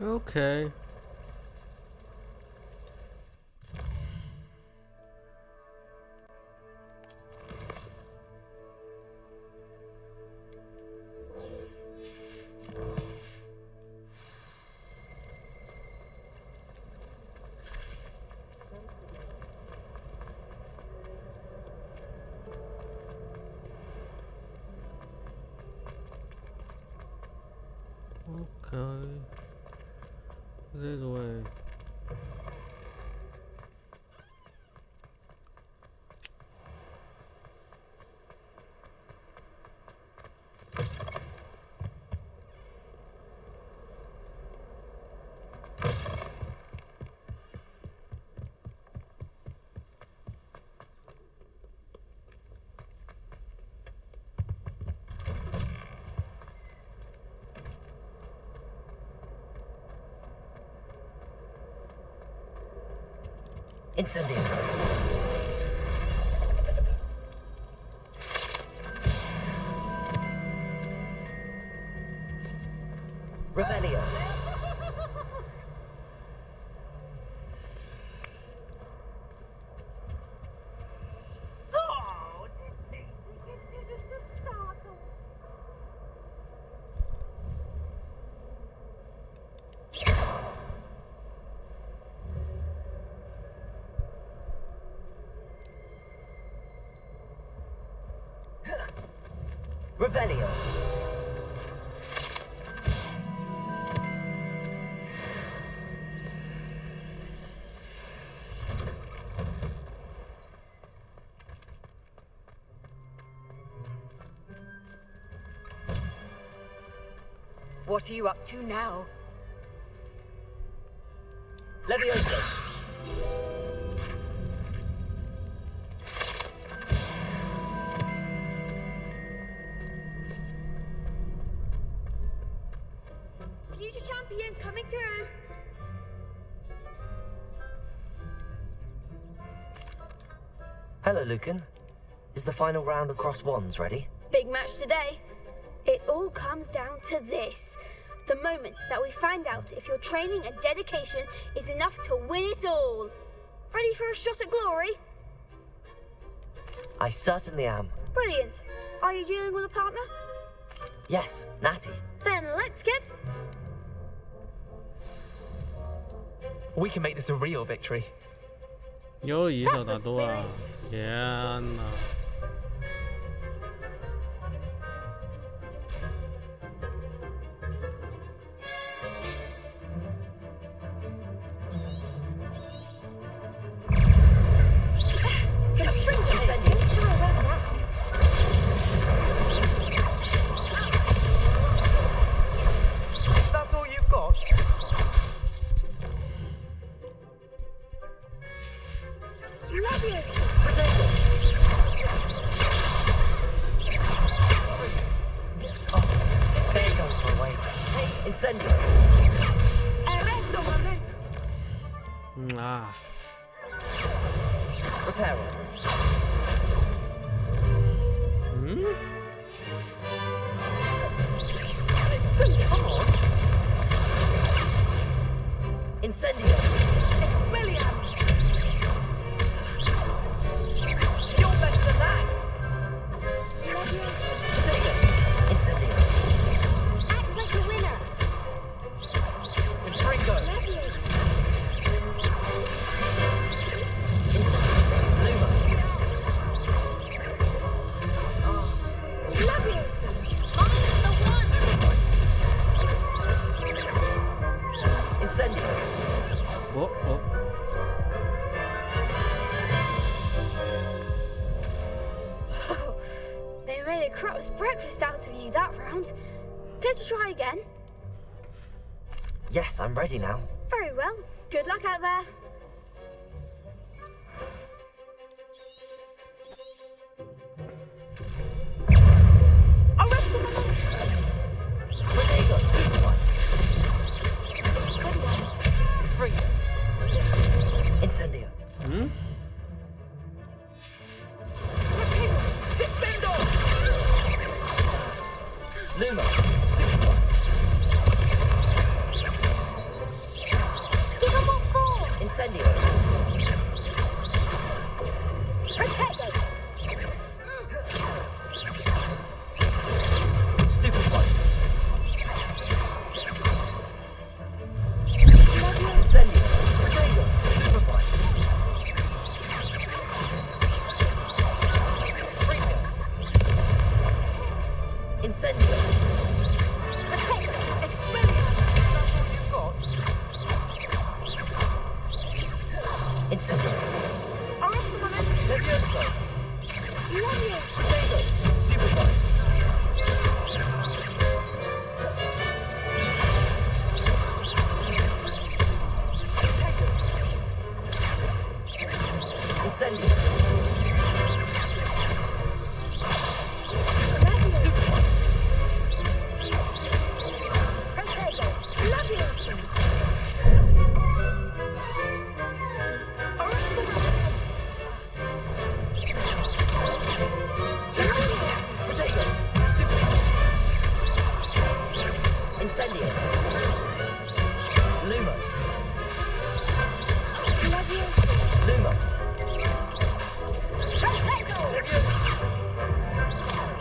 Okay. Okay. This way. Incendio. Revelio. Revelio. What are you up to now? Levioso. Future champion coming through. Hello, Lucan. Is the final round of cross wands ready? Big match today. It all comes down to this. The moment that we find out if your training and dedication is enough to win it all. Ready for a shot at glory? I certainly am. Brilliant. Are you dealing with a partner? Yes, Natty. Then let's get... We can make this a real victory. 又一手打多啊！天哪！ That's all you've got? There goes my way. Incendio. Ah. Reparo. Hmm? Come on. Incendio. Expelliarmus. You're better than that. Incendio. Act like a winner. Ringo. Incendio. Oh, oh. They made a crap's breakfast out of you that round. Care to try again? Yes, I'm ready now. Very well. Good luck out there. Incendio. Hmm? Luma. Incendio. Levioso. Potato. Stupefy. Incendio. Incendio. Lumos. Lumos.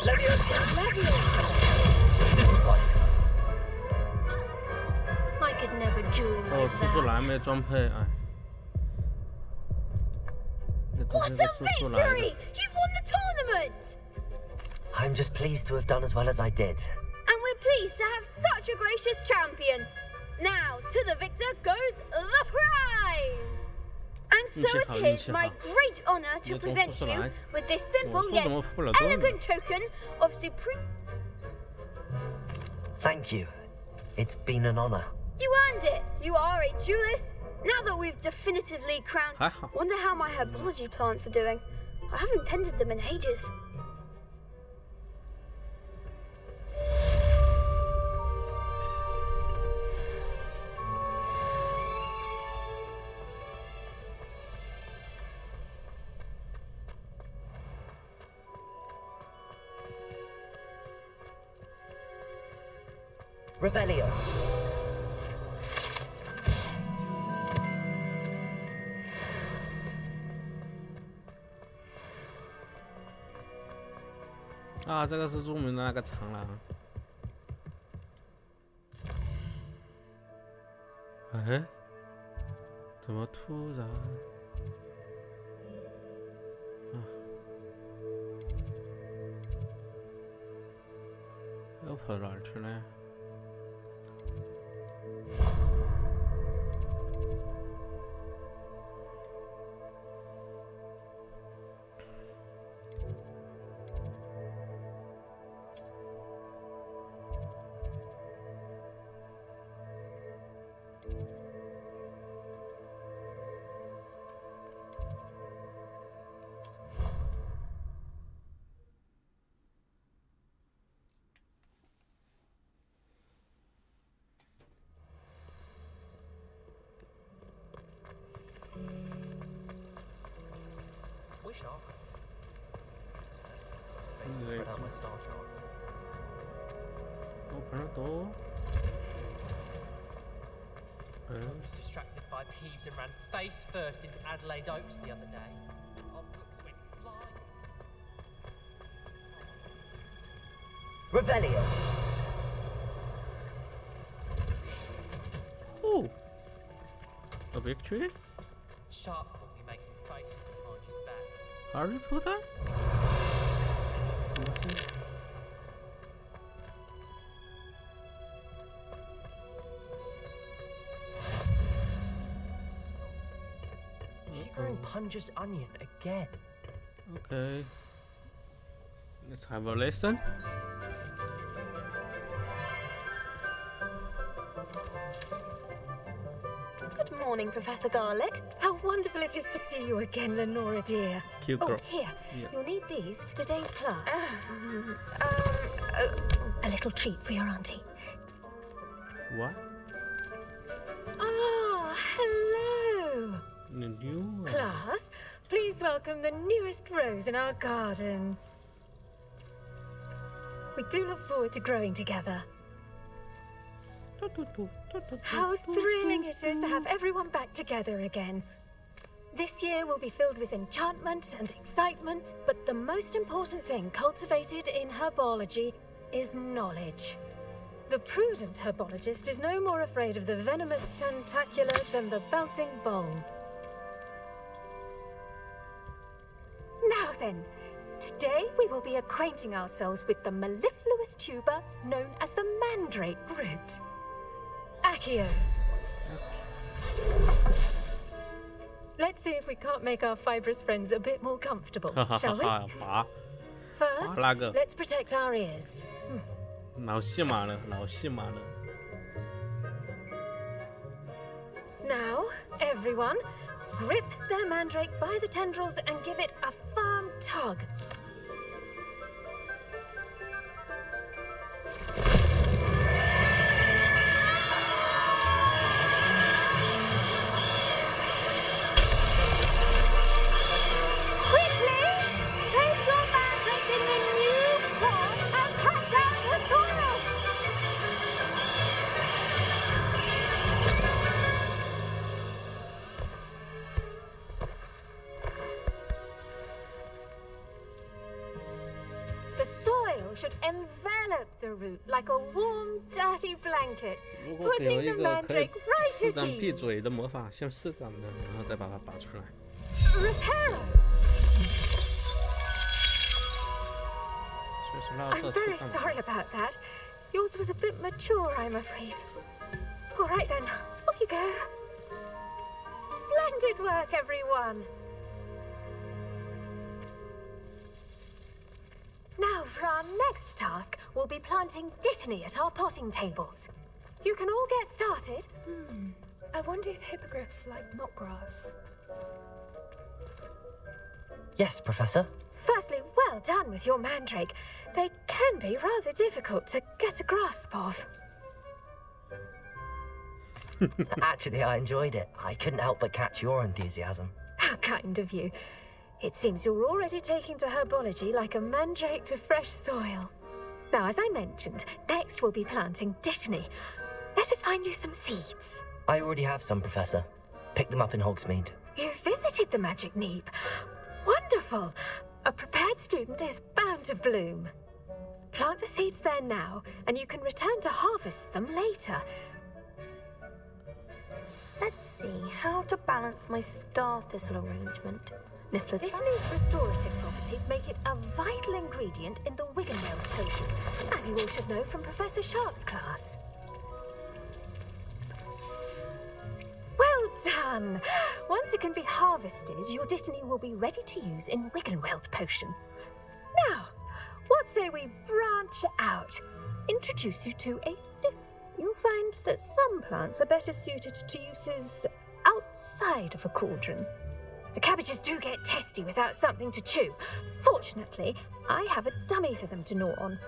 Leviosa. I could never duel 哦， like 叔叔蓝 that. 莓装配，哎，那都 What 是 a 个叔叔来 victory! 的。 You've won the tournament! I'm just pleased to have done as well as I did. And we're pleased to have such a gracious champion. Now, to the victor goes the prize! And so it is my great honor to present you with this simple yet elegant token of supreme... Thank you. It's been an honor. You earned it! You are a duelist. Now that we've definitively crowned... Wonder how my herbology plants are doing. I haven't tended them in ages. Revelio. Ah, 这个是著名的那个长廊。哎，怎么突然？啊，又跑哪儿去了？ Open the door. I was distracted by Peeves and ran face first into Adelaide Oaks the other day. Our books went flying. Revelio. Oh, a victory? Sharp caught me making faces behind your back. Harry Potter? She grew Punja's onion again. Okay. Let's have a lesson. Good morning, Professor Garlic. How wonderful it is to see you again, Lenora dear. Cute Oh, girl. here. Yeah. You'll need these for today's class. A little treat for your auntie. What? Ah, hello. The new Class, please welcome the newest rose in our garden. We do look forward to growing together. How thrilling it is to have everyone back together again. This year will be filled with enchantment and excitement, but the most important thing cultivated in herbology is knowledge. The prudent herbologist is no more afraid of the venomous tentacular than the bouncing bulb. Now then, today we will be acquainting ourselves with the mellifluous tuber known as the mandrake root. Accio. Let's see if we can't make our fibrous friends a bit more comfortable, shall we? 拔 First, 那个 let's protect our ears. 老戏码了，老戏码了。 Now, everyone, grip their mandrake by the tendrils and give it a firm tug. Quickly, place your mandrake in the new pot and cut down the soil. The soil should envelop the root like a warm, dirty blanket, 如果给我 putting 一 the 个可以 mandrake right 施 at 展闭 ease. 嘴的魔法，先施展的，然后再把它拔出来。 Reparo! 所以说拉 I'm 瑟 very 出 sorry about that. Yours was a bit mature, I'm afraid. All right then, off you go. Splendid work, everyone. Now, for our next task, we'll be planting dittany at our potting tables. You can all get started. I wonder if hippogriffs like knotgrass. Yes, Professor. Firstly, well done with your mandrake. They can be rather difficult to get a grasp of. Actually, I enjoyed it. I couldn't help but catch your enthusiasm. How kind of you. It seems you're already taking to herbology like a mandrake to fresh soil. Now, as I mentioned, next we'll be planting dittany. Let us find you some seeds. I already have some, Professor. Picked them up in Hogsmeade. You visited the Magic Neep. Wonderful. A prepared student is bound to bloom. Plant the seeds there now, and you can return to harvest them later. Let's see how to balance my star thistle arrangement. Niffler's Dittany's restorative properties make it a vital ingredient in the Wiggenweld potion, as you all should know from Professor Sharp's class. Well done! Once it can be harvested, your dittany will be ready to use in Wiggenweld potion. Now, what say we branch out? Introduce you to a You'll find that some plants are better suited to uses outside of a cauldron. The cabbages do get testy without something to chew. Fortunately, I have a dummy for them to gnaw on.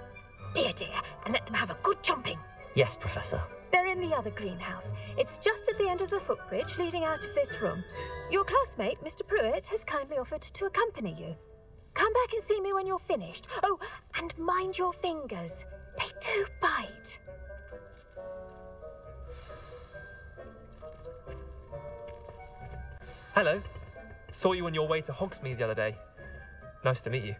Be a dear and let them have a good chomping. Yes, Professor. They're in the other greenhouse. It's just at the end of the footbridge leading out of this room. Your classmate, Mr. Pruitt, has kindly offered to accompany you. Come back and see me when you're finished. Oh, and mind your fingers. They do bite. Hello. Saw you on your way to Hogsmeade the other day. Nice to meet you.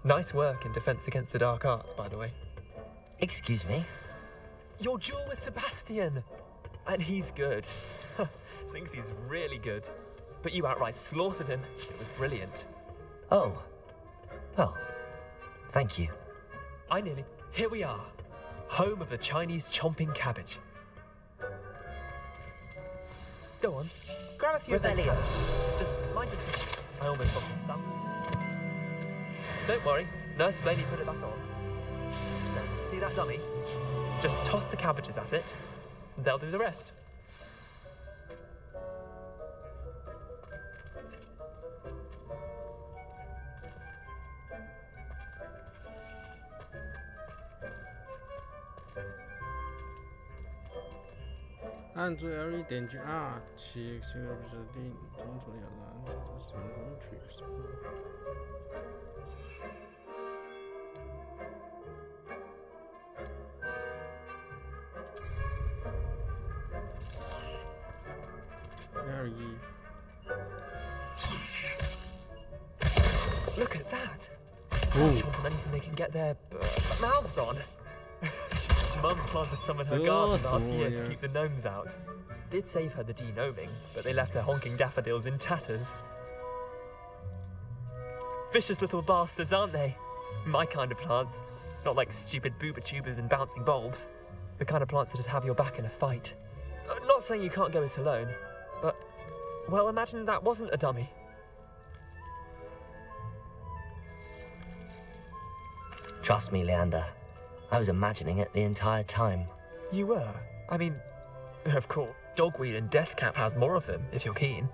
Nice work in Defense Against the Dark Arts, by the way. Excuse me? Your duel with Sebastian! And he's good. Thinks he's really good. But you outright slaughtered him. It was brilliant. Oh. Well, thank you. Here we are. Home of the Chinese chomping cabbage. Go on. Grab a few of those cabbages. Just mind your distance. I almost lost the stump. Don't worry. Nurse Blaney put it back on. Now, see that dummy? Just toss the cabbages at it. They'll do the rest.按住 L 点击 R 起这个指定中途有了这个使用工具什么。L1 Look at that! Chomp on anything they can get their mouths on. Mum planted some in her garden last year to keep the gnomes out. Did save her the de-gnoming, but they left her honking daffodils in tatters. Vicious little bastards, aren't they? My kind of plants. Not like stupid booba tubers and bouncing bulbs. The kind of plants that just have your back in a fight. Not saying you can't go it alone, but Well, imagine that wasn't a dummy. Trust me, Leander. I was imagining it the entire time. You were? I mean, of course, Dogweed and Deathcap has more of them, if you're keen.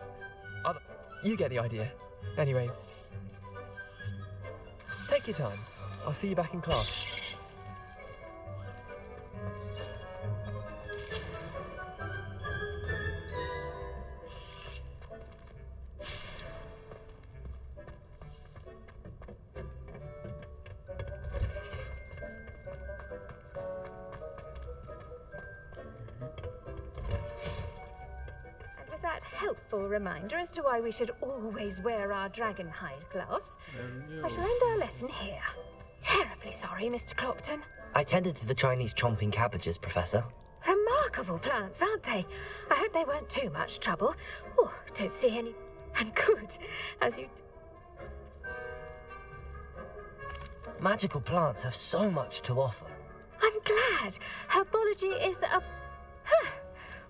You get the idea. Anyway, take your time. I'll see you back in class. Helpful reminder as to why we should always wear our dragon hide gloves. I shall end our lesson here. Terribly sorry, Mr. Clopton. I tended to the Chinese chomping cabbages, Professor. Remarkable plants, aren't they? I hope they weren't too much trouble. Oh, don't see any. And good, as you... Magical plants have so much to offer. I'm glad. Herbology is a... Huh.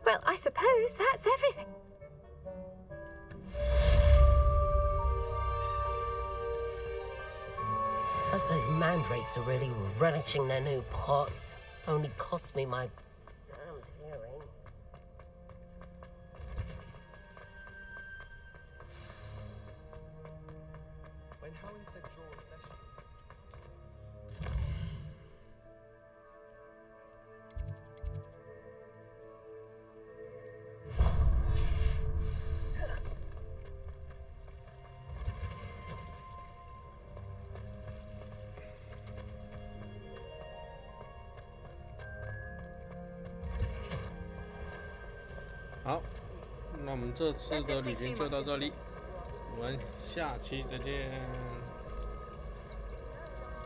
Well, I suppose that's everything. Hope those mandrakes are really relishing their new pots. Only cost me my damned hearing. When Helen said draw a flesh...好，那我们这次的旅行就到这里，我们下期再见。